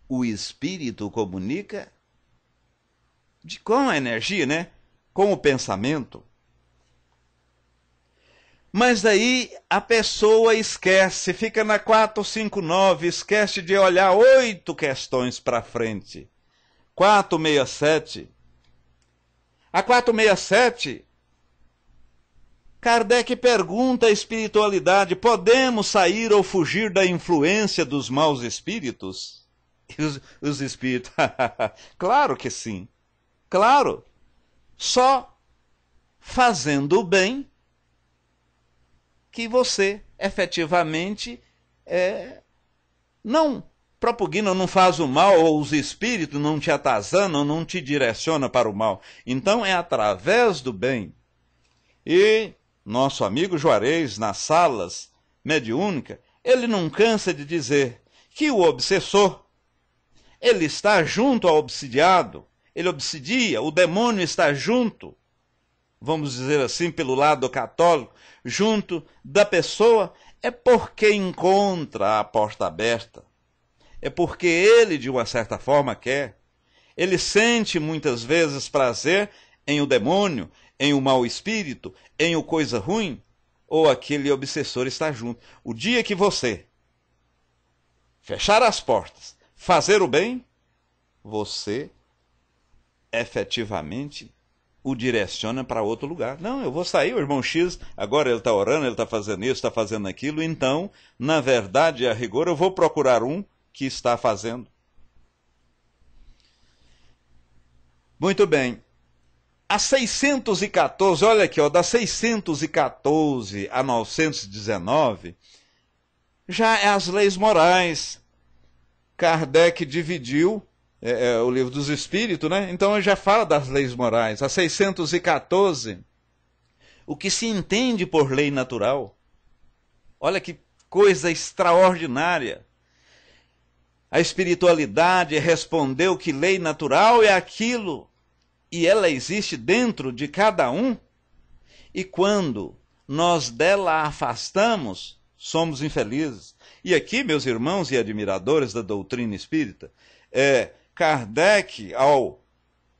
o espírito comunica com a energia, né? Com o pensamento. Mas daí a pessoa esquece, fica na 459, esquece de olhar 8 questões para frente. 467. A 467, Kardec pergunta à espiritualidade, podemos sair ou fugir da influência dos maus espíritos? E os espíritos, claro que sim, claro, só fazendo o bem que você efetivamente não propugna, não faz o mal, ou os espíritos não te atazanam, não te direcionam para o mal. Então é através do bem. E nosso amigo Juarez, nas salas mediúnicas, ele não cansa de dizer que o obsessor, ele está junto ao obsidiado, ele obsidia, o demônio está junto, vamos dizer assim, pelo lado católico, junto da pessoa, é porque encontra a porta aberta. É porque ele, de uma certa forma, quer. Ele sente muitas vezes prazer em o demônio, em o mau espírito, em o coisa ruim, ou aquele obsessor está junto. O dia que você fechar as portas, fazer o bem, você efetivamente o direciona para outro lugar. Não, eu vou sair, o irmão X, agora ele está orando, ele está fazendo isso, está fazendo aquilo, então, na verdade, a rigor, eu vou procurar um que está fazendo. Muito bem. A 614, olha aqui, da 614 a 919, já é as leis morais. Kardec dividiu o livro dos Espíritos, né? Então ele já fala das leis morais. A 614, o que se entende por lei natural. Olha que coisa extraordinária. A espiritualidade respondeu que lei natural é aquilo, e ela existe dentro de cada um, e quando nós dela afastamos, somos infelizes. E aqui, meus irmãos e admiradores da doutrina espírita, Kardec, ao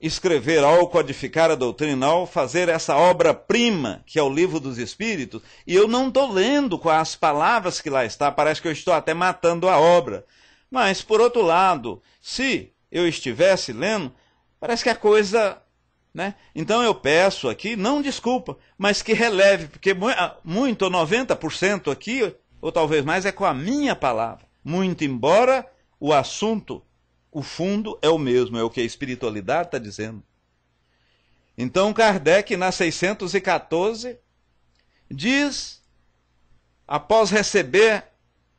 escrever, ao codificar a doutrina, ao fazer essa obra-prima, que é o Livro dos Espíritos, e eu não estou lendo com as palavras que lá está, parece que eu estou até matando a obra. Mas, por outro lado, se eu estivesse lendo, parece que a coisa, né? Então eu peço aqui, não desculpa, mas que releve, porque muito, 90% aqui, ou talvez mais, é com a minha palavra. Muito embora o assunto, o fundo é o mesmo, é o que a espiritualidade está dizendo. Então Kardec, na 614, diz após receber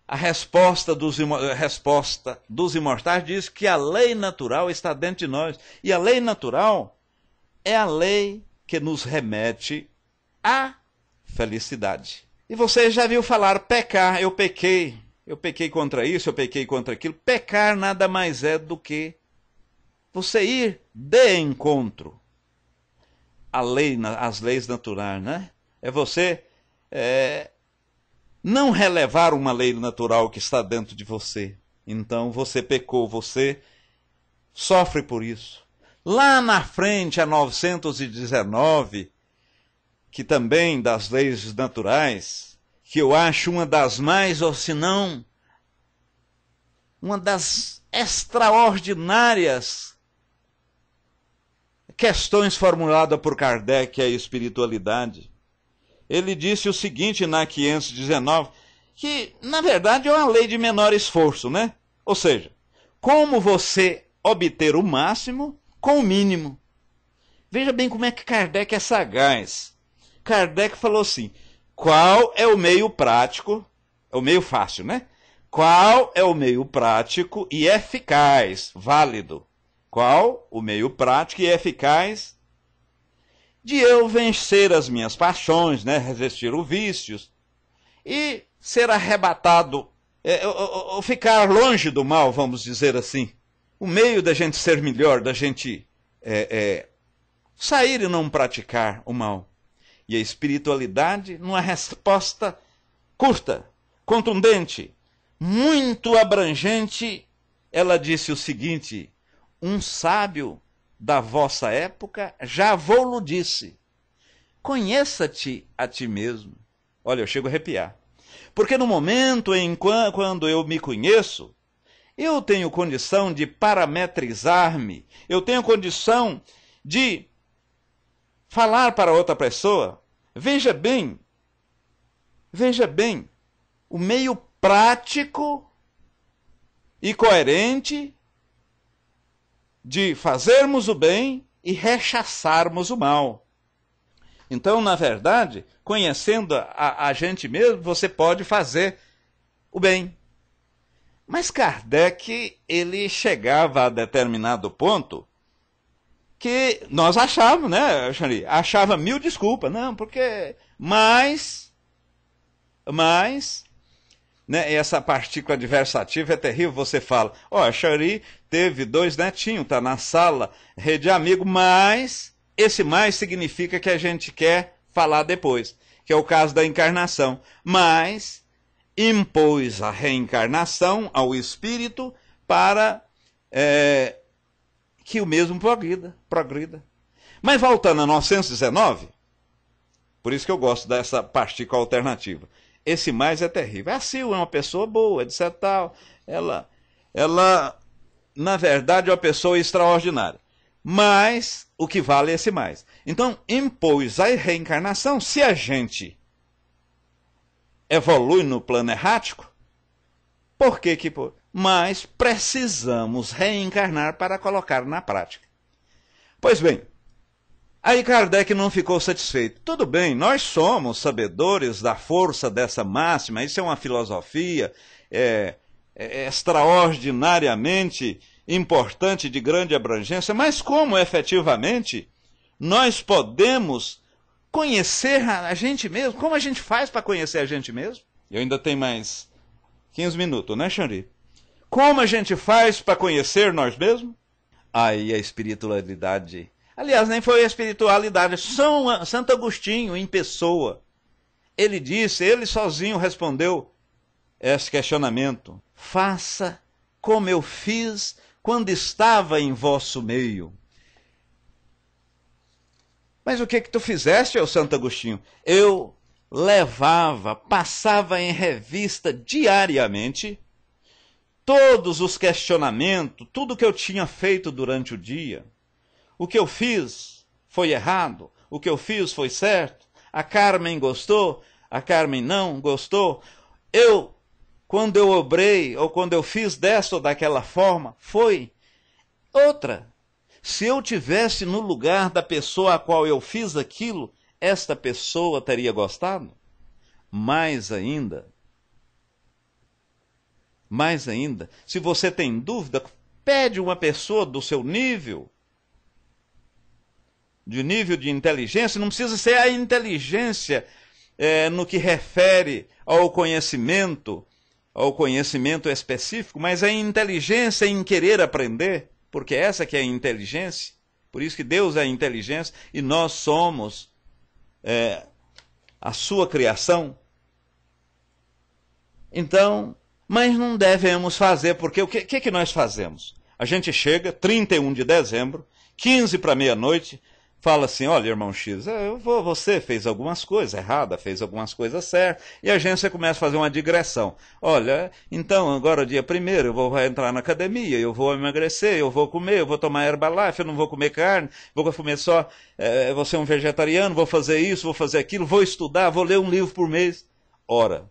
a resposta dos imortais, diz que a lei natural está dentro de nós. E a lei natural é a lei que nos remete à felicidade. E você já viu falar pecar, eu pequei contra isso, eu pequei contra aquilo. Pecar nada mais é do que você ir de encontro às leis naturais, né? É você não relevar uma lei natural que está dentro de você. Então você pecou, você sofre por isso. Lá na frente, a 919, que também das leis naturais, que eu acho uma das mais, ou se não, uma das extraordinárias questões formuladas por Kardec, a espiritualidade. Ele disse o seguinte na 519, que na verdade é uma lei de menor esforço, né? Ou seja, como você obter o máximo com o mínimo. Veja bem como é que Kardec é sagaz. Kardec falou assim, qual é o meio prático, é o meio fácil, né? Qual é o meio prático e eficaz, válido? Qual o meio prático e eficaz de eu vencer as minhas paixões, né? Resistir os vícios e ser arrebatado, ou ficar longe do mal, vamos dizer assim. O meio da gente ser melhor, da gente sair e não praticar o mal. E a espiritualidade, numa resposta curta, contundente, muito abrangente, ela disse o seguinte, um sábio da vossa época já vou-lo disse, conheça-te a ti mesmo. Olha, eu chego a arrepiar. Porque no momento em quando eu me conheço, eu tenho condição de parametrizar-me, eu tenho condição de falar para outra pessoa. Veja bem, o meio prático e coerente de fazermos o bem e rechaçarmos o mal. Então, na verdade, conhecendo a gente mesmo, você pode fazer o bem. Mas Kardec, ele chegava a determinado ponto que nós achávamos, né, Xari? Achava mil desculpas, não, porque... Mas, né, essa partícula adversativa é terrível, você fala, ó, Xari teve 2 netinhos, tá na sala, rede amigo, mas esse mais significa que a gente quer falar depois, que é o caso da encarnação. Mas impôs a reencarnação ao espírito para que o mesmo progrida. Mas voltando a 919, por isso que eu gosto dessa partícula alternativa. Esse mais é terrível. A Sil é uma pessoa boa, etc. Tal. Ela, na verdade, é uma pessoa extraordinária. Mas o que vale é esse mais. Então, impôs a reencarnação. Se a gente evolui no plano errático, por que que... Mas precisamos reencarnar para colocar na prática. Pois bem, aí Kardec não ficou satisfeito. Tudo bem, nós somos sabedores da força dessa máxima, isso é uma filosofia extraordinariamente importante, de grande abrangência, mas como efetivamente nós podemos conhecer a gente mesmo? Como a gente faz para conhecer a gente mesmo? Eu ainda tenho mais 15 minutos, né, Xandi? Como a gente faz para conhecer nós mesmos? Aí a espiritualidade... Aliás, nem foi a espiritualidade, Santo Agostinho em pessoa. Ele sozinho respondeu esse questionamento. Faça como eu fiz quando estava em vosso meio. Mas o que tu fizeste, ô Santo Agostinho? Eu passava em revista diariamente todos os questionamentos, tudo que eu tinha feito durante o dia. O que eu fiz foi errado, o que eu fiz foi certo, a Carmen gostou, a Carmen não gostou. Quando eu obrei, ou quando eu fiz dessa ou daquela forma, foi outra. Se eu tivesse no lugar da pessoa a qual eu fiz aquilo, esta pessoa teria gostado? mais ainda, se você tem dúvida, pede uma pessoa do seu nível de inteligência. Não precisa ser a inteligência no que refere ao conhecimento específico, mas a inteligência em querer aprender, porque essa que é a inteligência. Por isso que Deus é a inteligência e nós somos a sua criação. Então, mas não devemos fazer, porque o que nós fazemos? A gente chega, 31 de dezembro, 15 para meia-noite, fala assim, olha, irmão X, você fez algumas coisas erradas, fez algumas coisas certas, e a gente começa a fazer uma digressão. Olha, então, agora dia 1º, eu vou entrar na academia, eu vou emagrecer, eu vou comer, eu vou tomar Herbalife, eu não vou comer carne, vou comer só, vou ser um vegetariano, vou fazer isso, vou fazer aquilo, vou estudar, vou ler um livro por mês. Ora,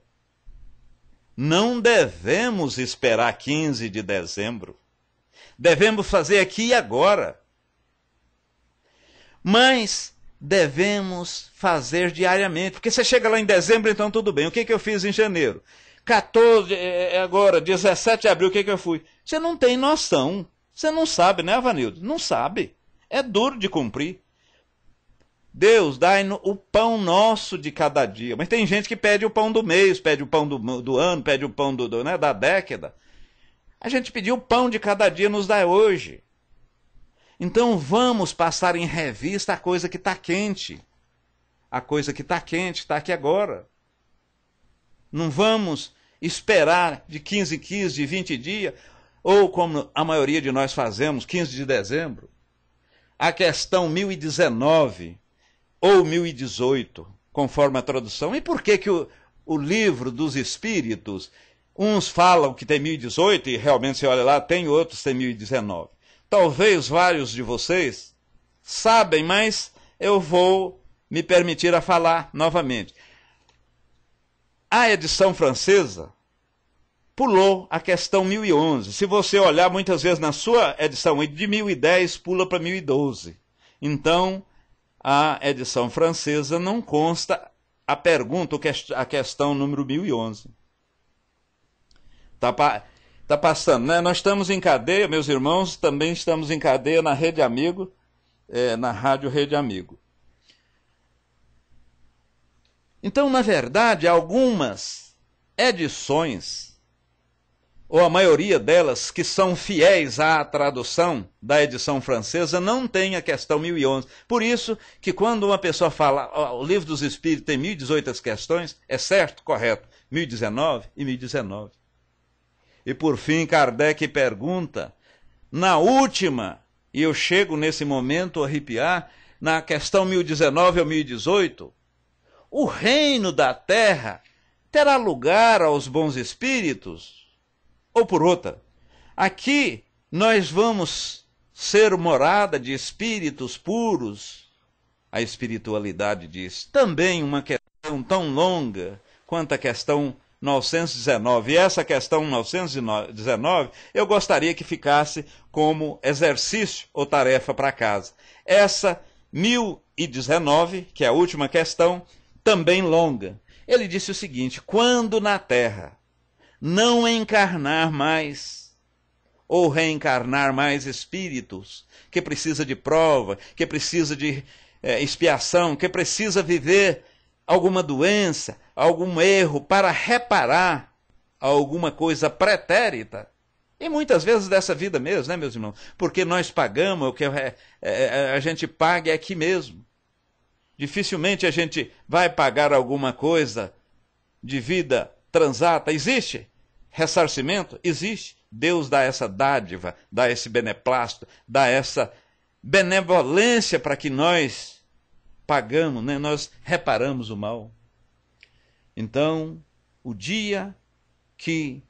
não devemos esperar 15 de dezembro. Devemos fazer aqui e agora. Mas devemos fazer diariamente. Porque você chega lá em dezembro, então tudo bem. O que eu fiz em janeiro? 14, agora, 17 de abril, o que eu fui? Você não tem noção. Você não sabe, né, Avanildo? Não sabe. É duro de cumprir. Deus dá o pão nosso de cada dia. Mas tem gente que pede o pão do mês, pede o pão do ano, pede o pão da década. A gente pediu o pão de cada dia, nos dá hoje. Então vamos passar em revista a coisa que está quente. A coisa que está quente, está aqui agora. Não vamos esperar de 15 em 15, de 20 dias, ou como a maioria de nós fazemos, 15 de dezembro. A questão 1019 ou 1018, conforme a tradução. E por que o livro dos Espíritos, uns falam que tem 1018 e realmente você olha lá, tem outros tem 1019. Talvez vários de vocês sabem, mas eu vou me permitir a falar novamente. A edição francesa pulou a questão 1011. Se você olhar muitas vezes na sua edição de 1010, pula para 1012. Então, a edição francesa não consta a pergunta, a questão número 1011. Está passando, né? Nós estamos em cadeia, meus irmãos, também estamos em cadeia na Rede Amigo, na Rádio Rede Amigo. Então, na verdade, algumas edições, ou a maioria delas, que são fiéis à tradução da edição francesa, não tem a questão 1011. Por isso que quando uma pessoa fala, o Livro dos Espíritos tem 1018 questões, é certo, correto, 1019 e 1019. E por fim, Kardec pergunta, na última, e eu chego nesse momento a arrepiar, na questão 1019 ou 1018, o reino da terra terá lugar aos bons espíritos? Ou por outra, aqui nós vamos ser morada de espíritos puros? A espiritualidade diz, também uma questão tão longa quanto a questão 919. E essa questão 919, eu gostaria que ficasse como exercício ou tarefa para casa. Essa 1019, que é a última questão, também longa. Ele disse o seguinte, quando na Terra não encarnar mais, ou reencarnar mais espíritos, que precisa de prova, que precisa de expiação, que precisa viver alguma doença, algum erro para reparar alguma coisa pretérita, e muitas vezes dessa vida mesmo, né, meus irmãos? Porque nós pagamos, o que a gente paga é aqui mesmo. Dificilmente a gente vai pagar alguma coisa de vida transata. Existe ressarcimento? Existe. Deus dá essa dádiva, dá esse beneplácito, dá essa benevolência para que nós pagamos, né? Nós reparamos o mal. Então, o dia que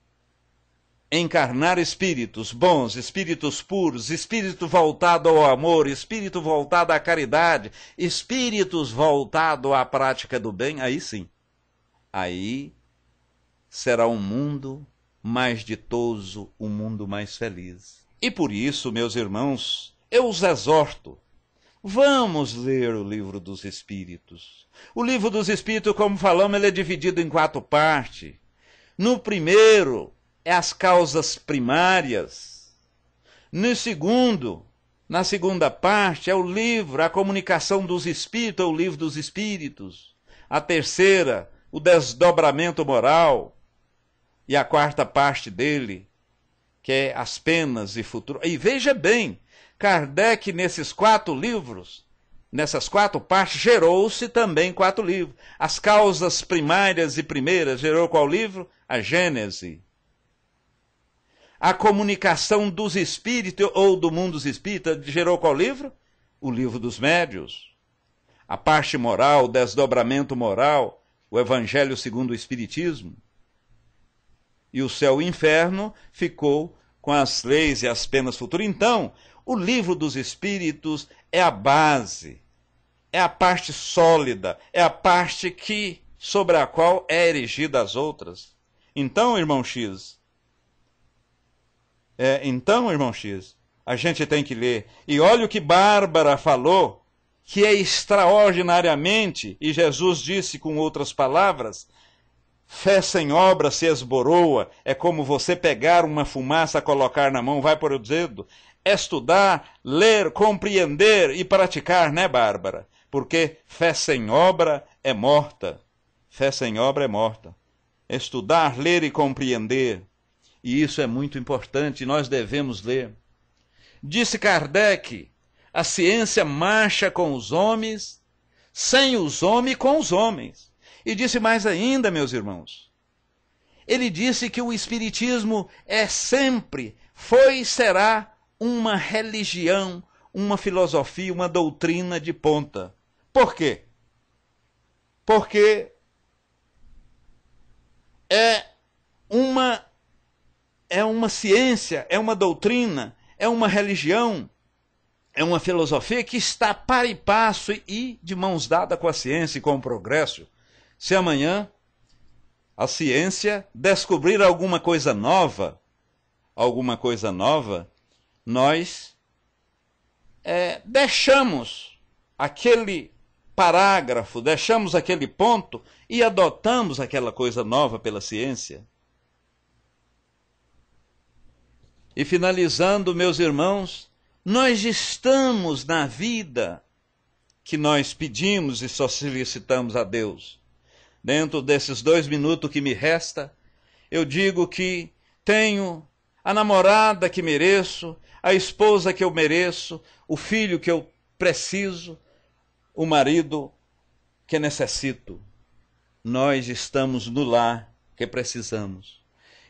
encarnar espíritos bons, espíritos puros, espírito voltado ao amor, espírito voltado à caridade, espíritos voltado à prática do bem, aí sim. Aí será um mundo mais ditoso, um mundo mais feliz. E por isso, meus irmãos, eu os exorto Vamos ler o Livro dos Espíritos. O Livro dos Espíritos, como falamos, ele é dividido em 4 partes. No primeiro, é as causas primárias. No segundo, na segunda parte, é o livro, a comunicação dos Espíritos, o Livro dos Espíritos. A terceira, o desdobramento moral. E a quarta parte dele, que é as penas e futuro. E veja bem, Kardec, nesses 4 livros, nessas 4 partes, gerou-se também 4 livros. As causas primárias e primeiras, gerou qual livro? A Gênese. A comunicação dos espíritos, ou do mundo dos espíritas, gerou qual livro? O Livro dos Médiuns. A parte moral, o desdobramento moral, o Evangelho segundo o Espiritismo. E o céu e o inferno ficou com as leis e as penas futuras. Então, o Livro dos Espíritos é a base, é a parte sólida, é a parte sobre a qual é erigida as outras. Então, irmão X, a gente tem que ler. E olha o que Bárbara falou, que é extraordinariamente, e Jesus disse com outras palavras, fé sem obra se esboroa, é como você pegar uma fumaça, colocar na mão, vai por o dedo. Estudar, ler, compreender e praticar, né, Bárbara? Porque fé sem obra é morta. Fé sem obra é morta. Estudar, ler e compreender. E isso é muito importante, nós devemos ler. Disse Kardec, a ciência marcha com os homens, sem os homens com os homens. E disse mais ainda, meus irmãos, ele disse que o Espiritismo é sempre, foi e será uma religião, uma filosofia, uma doutrina de ponta. Por quê? Porque é uma ciência, é uma doutrina, é uma religião, é uma filosofia que está para e passo e de mãos dadas com a ciência e com o progresso. Se amanhã a ciência descobrir alguma coisa nova, nós deixamos aquele parágrafo, deixamos aquele ponto e adotamos aquela coisa nova pela ciência. E finalizando, meus irmãos, nós estamos na vida que nós pedimos e só solicitamos a Deus. Dentro desses 2 minutos que me resta, eu digo que tenho a namorada que mereço, a esposa que eu mereço, o filho que eu preciso, o marido que necessito. Nós estamos no lar que precisamos.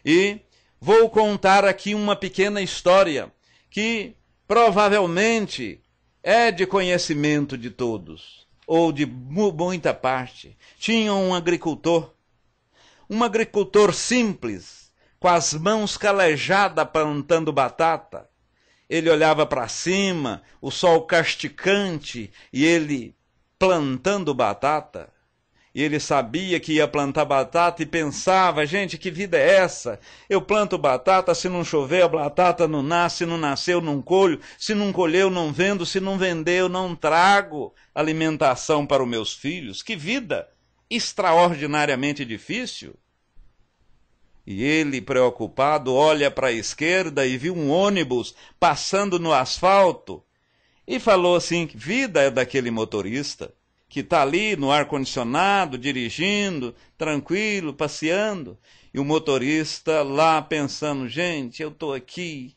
E vou contar aqui uma pequena história que provavelmente é de conhecimento de todos, ou de muita parte. Tinha um agricultor simples, com as mãos calejadas plantando batata. Ele olhava para cima, o sol casticante, e ele plantando batata. E ele sabia que ia plantar batata e pensava, gente, que vida é essa? Eu planto batata, se não chover a batata não nasce, se não nascer eu não colho, se não colher eu não vendo, se não vender eu não trago alimentação para os meus filhos. Que vida extraordinariamente difícil. E ele, preocupado, olha para a esquerda e viu um ônibus passando no asfalto e falou assim, vida é daquele motorista que está ali no ar-condicionado, dirigindo, tranquilo, passeando. E o motorista lá pensando, gente, eu estou aqui,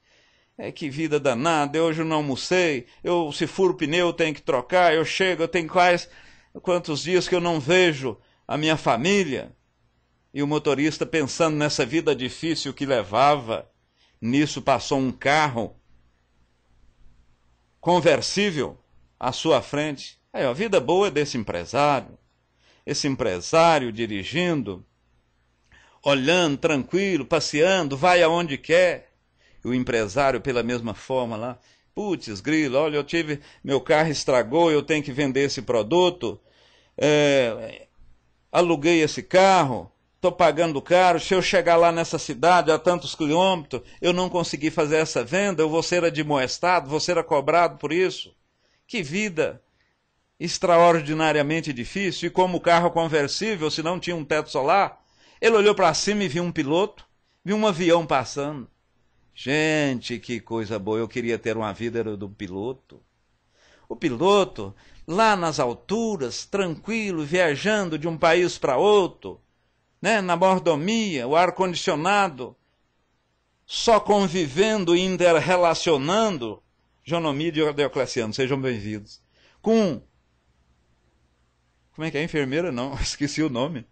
que vida danada, hoje eu não almocei, se furo o pneu eu tenho que trocar, eu chego, eu tenho quantos dias que eu não vejo a minha família. E o motorista pensando nessa vida difícil que levava, nisso passou um carro conversível à sua frente. Aí, a vida boa é desse empresário. Esse empresário dirigindo, olhando, tranquilo, passeando, vai aonde quer. E o empresário, pela mesma forma lá, putz, grilo, olha, meu carro estragou, eu tenho que vender esse produto, aluguei esse carro, estou pagando caro, se eu chegar lá nessa cidade a tantos quilômetros, eu não consegui fazer essa venda, eu vou ser admoestado, vou ser cobrado por isso. Que vida extraordinariamente difícil. E como o carro conversível, se não tinha um teto solar, ele olhou para cima e viu um piloto, viu um avião passando. Gente, que coisa boa, eu queria ter uma vida do piloto. O piloto, lá nas alturas, tranquilo, viajando de um país para outro, né, na mordomia, o ar-condicionado, só convivendo e interrelacionando, Jonomídio e Diocleciano, sejam bem-vindos, com, como é que é, enfermeira? Não, esqueci o nome.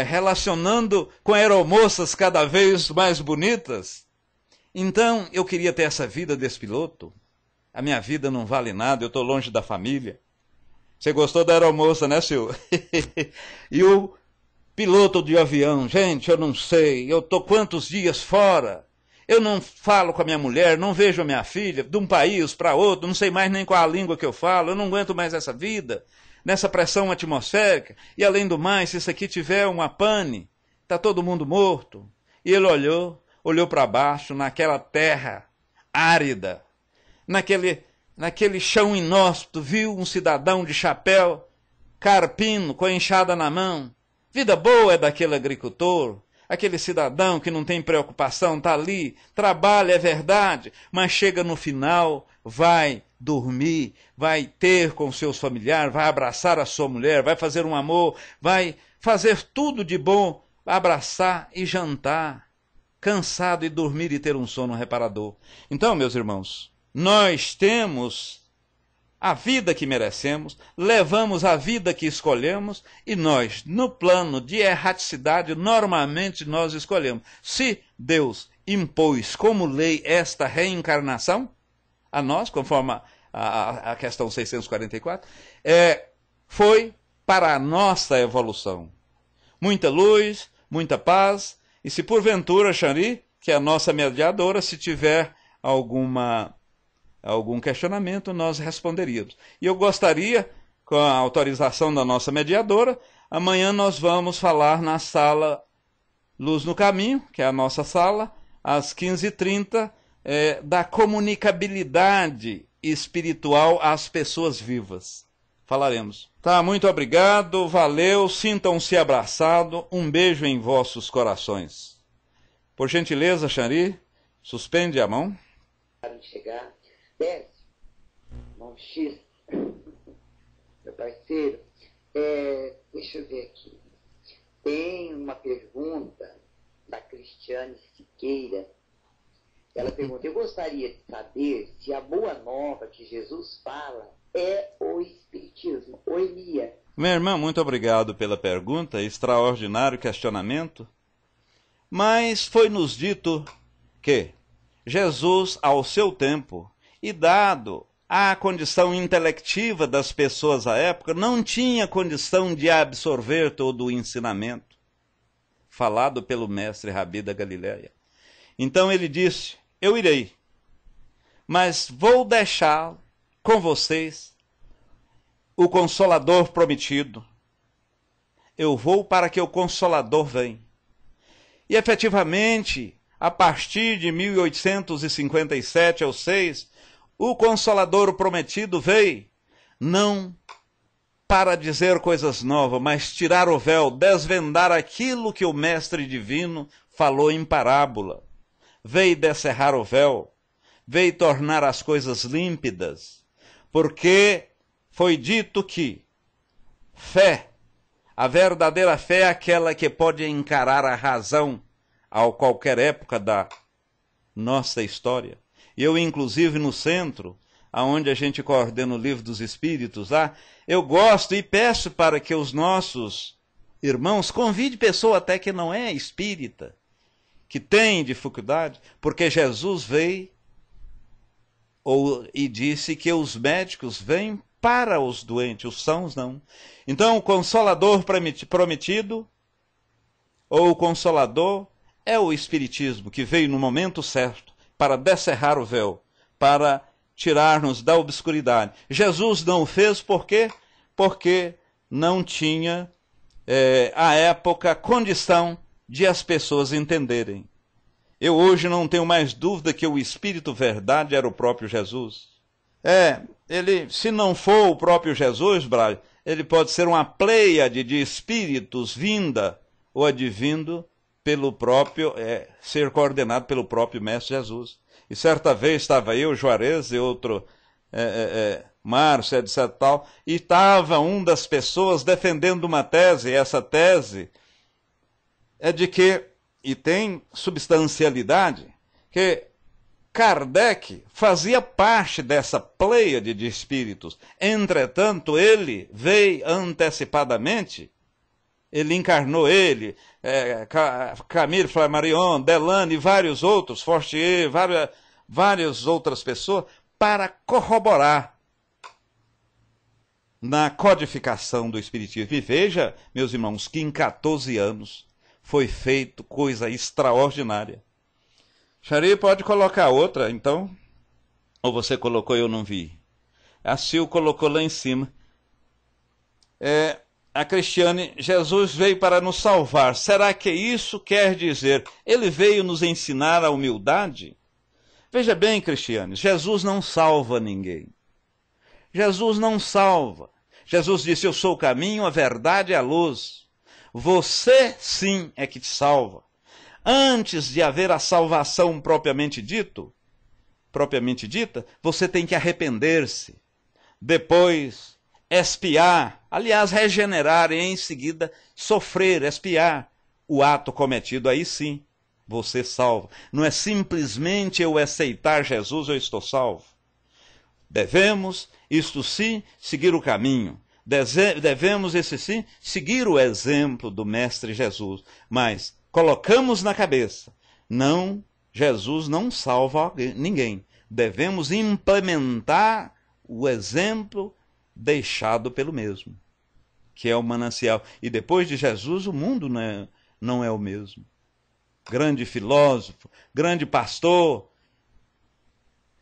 Relacionando com aeromoças cada vez mais bonitas. Então, eu queria ter essa vida desse piloto. A minha vida não vale nada, eu estou longe da família. Você gostou da aeromoça, né, Silvio? E o piloto de avião, gente, eu não sei, eu estou quantos dias fora, eu não falo com a minha mulher, não vejo a minha filha, de um país para outro, não sei mais nem qual a língua que eu falo, eu não aguento mais essa vida, nessa pressão atmosférica, e além do mais, se isso aqui tiver uma pane, está todo mundo morto. E ele olhou para baixo, naquela terra árida, naquele chão inóspito, viu um cidadão de chapéu, carpino, com a enxada na mão. Vida boa é daquele agricultor, aquele cidadão que não tem preocupação, está ali, trabalha, é verdade, mas chega no final, vai dormir, vai ter com seus familiares, vai abraçar a sua mulher, vai fazer um amor, vai fazer tudo de bom, abraçar e jantar, cansado e dormir e ter um sono reparador. Então, meus irmãos, nós temos a vida que merecemos, levamos a vida que escolhemos e nós, no plano de erraticidade, normalmente nós escolhemos. Se Deus impôs como lei esta reencarnação a nós, conforme a questão 644, foi para a nossa evolução. Muita luz, muita paz, e se porventura, Xani, que é a nossa mediadora, se tiver algum questionamento, nós responderíamos. E eu gostaria, com a autorização da nossa mediadora, amanhã nós vamos falar na sala Luz no Caminho, que é a nossa sala, às 15h30, da comunicabilidade espiritual às pessoas vivas. Falaremos. Tá, muito obrigado, valeu, sintam-se abraçados, um beijo em vossos corações. Por gentileza, Xari, suspende a mão. Chegar. Décio, irmão X, meu parceiro, deixa eu ver aqui. Tem uma pergunta da Cristiane Siqueira. Ela pergunta: eu gostaria de saber se a boa nova que Jesus fala é o Espiritismo, ou Elia. Meu irmão, muito obrigado pela pergunta, extraordinário questionamento. Mas foi-nos dito que Jesus, ao seu tempo, e dado a condição intelectiva das pessoas à época, não tinha condição de absorver todo o ensinamento falado pelo mestre Rabi da Galileia. Então ele disse: eu irei, mas vou deixar com vocês o Consolador prometido. Eu vou para que o Consolador venha. E efetivamente, a partir de 1857 ou 6, o Consolador prometido veio, não para dizer coisas novas, mas tirar o véu, desvendar aquilo que o Mestre Divino falou em parábola. Veio descerrar o véu, veio tornar as coisas límpidas, porque foi dito que fé, a verdadeira fé é aquela que pode encarar a razão a qualquer época da nossa história. Eu, inclusive, no centro, onde a gente coordena o Livro dos Espíritos, lá, eu gosto e peço para que os nossos irmãos convidem pessoa até que não é espírita, que tem dificuldade, porque Jesus veio e disse que os médicos vêm para os doentes, os sãos não. Então, o Consolador prometido, ou o Consolador, é o Espiritismo, que veio no momento certo para descerrar o véu, para tirar-nos da obscuridade. Jesus não o fez por quê? Porque não tinha, à época, condição de as pessoas entenderem. Eu hoje não tenho mais dúvida que o Espírito Verdade era o próprio Jesus. Ele, se não for o próprio Jesus, Braille, ele pode ser uma pleiade de espíritos vinda ou advindo pelo próprio, ser coordenado pelo próprio Mestre Jesus. E certa vez estava eu, Juarez e outro, Márcio, etc. tal, e estava uma das pessoas defendendo uma tese, e essa tese é de que, e tem substancialidade, que Kardec fazia parte dessa pleiade de espíritos. Entretanto, ele veio antecipadamente, ele encarnou Camille Flammarion, Delane e vários outros, Fortier, várias outras pessoas, para corroborar na codificação do Espiritismo. E veja, meus irmãos, que em 14 anos foi feito coisa extraordinária. Xari, pode colocar outra, então? Ou você colocou e eu não vi? A Sil colocou lá em cima. A Cristiane, Jesus veio para nos salvar. Será que isso quer dizer? Ele veio nos ensinar a humildade? Veja bem, Cristiane, Jesus não salva ninguém. Jesus não salva. Jesus disse, eu sou o caminho, a verdade e a luz. Você sim é que te salva. Antes de haver a salvação propriamente dita, você tem que arrepender-se. Depois, expiar, aliás, regenerar e em seguida sofrer, expiar o ato cometido. Aí sim, você salva. Não é simplesmente eu aceitar Jesus, eu estou salvo. Devemos, isto sim, seguir o caminho. Devemos, esse sim, seguir o exemplo do Mestre Jesus. Mas colocamos na cabeça, não, Jesus não salva ninguém. Devemos implementar o exemplo deixado pelo mesmo, que é o manancial. E depois de Jesus, o mundo não é o mesmo. Grande filósofo, grande pastor,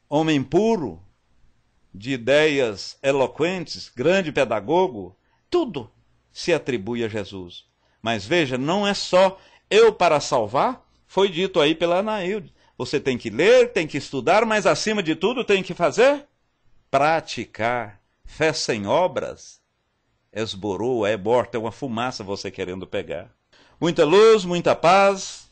homem puro, de ideias eloquentes, grande pedagogo, tudo se atribui a Jesus. Mas veja, não é só eu para salvar, foi dito aí pela Anaílde. Você tem que ler, tem que estudar, mas acima de tudo tem que fazer? Praticar. Fé sem obras, esborou, é morta, é uma fumaça você querendo pegar. Muita luz, muita paz,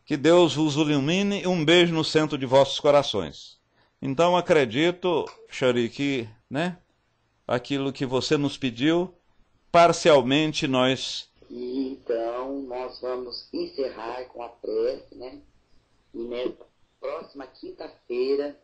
que Deus vos ilumine e um beijo no centro de vossos corações. Então acredito, Xari, que aquilo que você nos pediu, parcialmente nós... Então, nós vamos encerrar com a prece, E nessa próxima quinta-feira,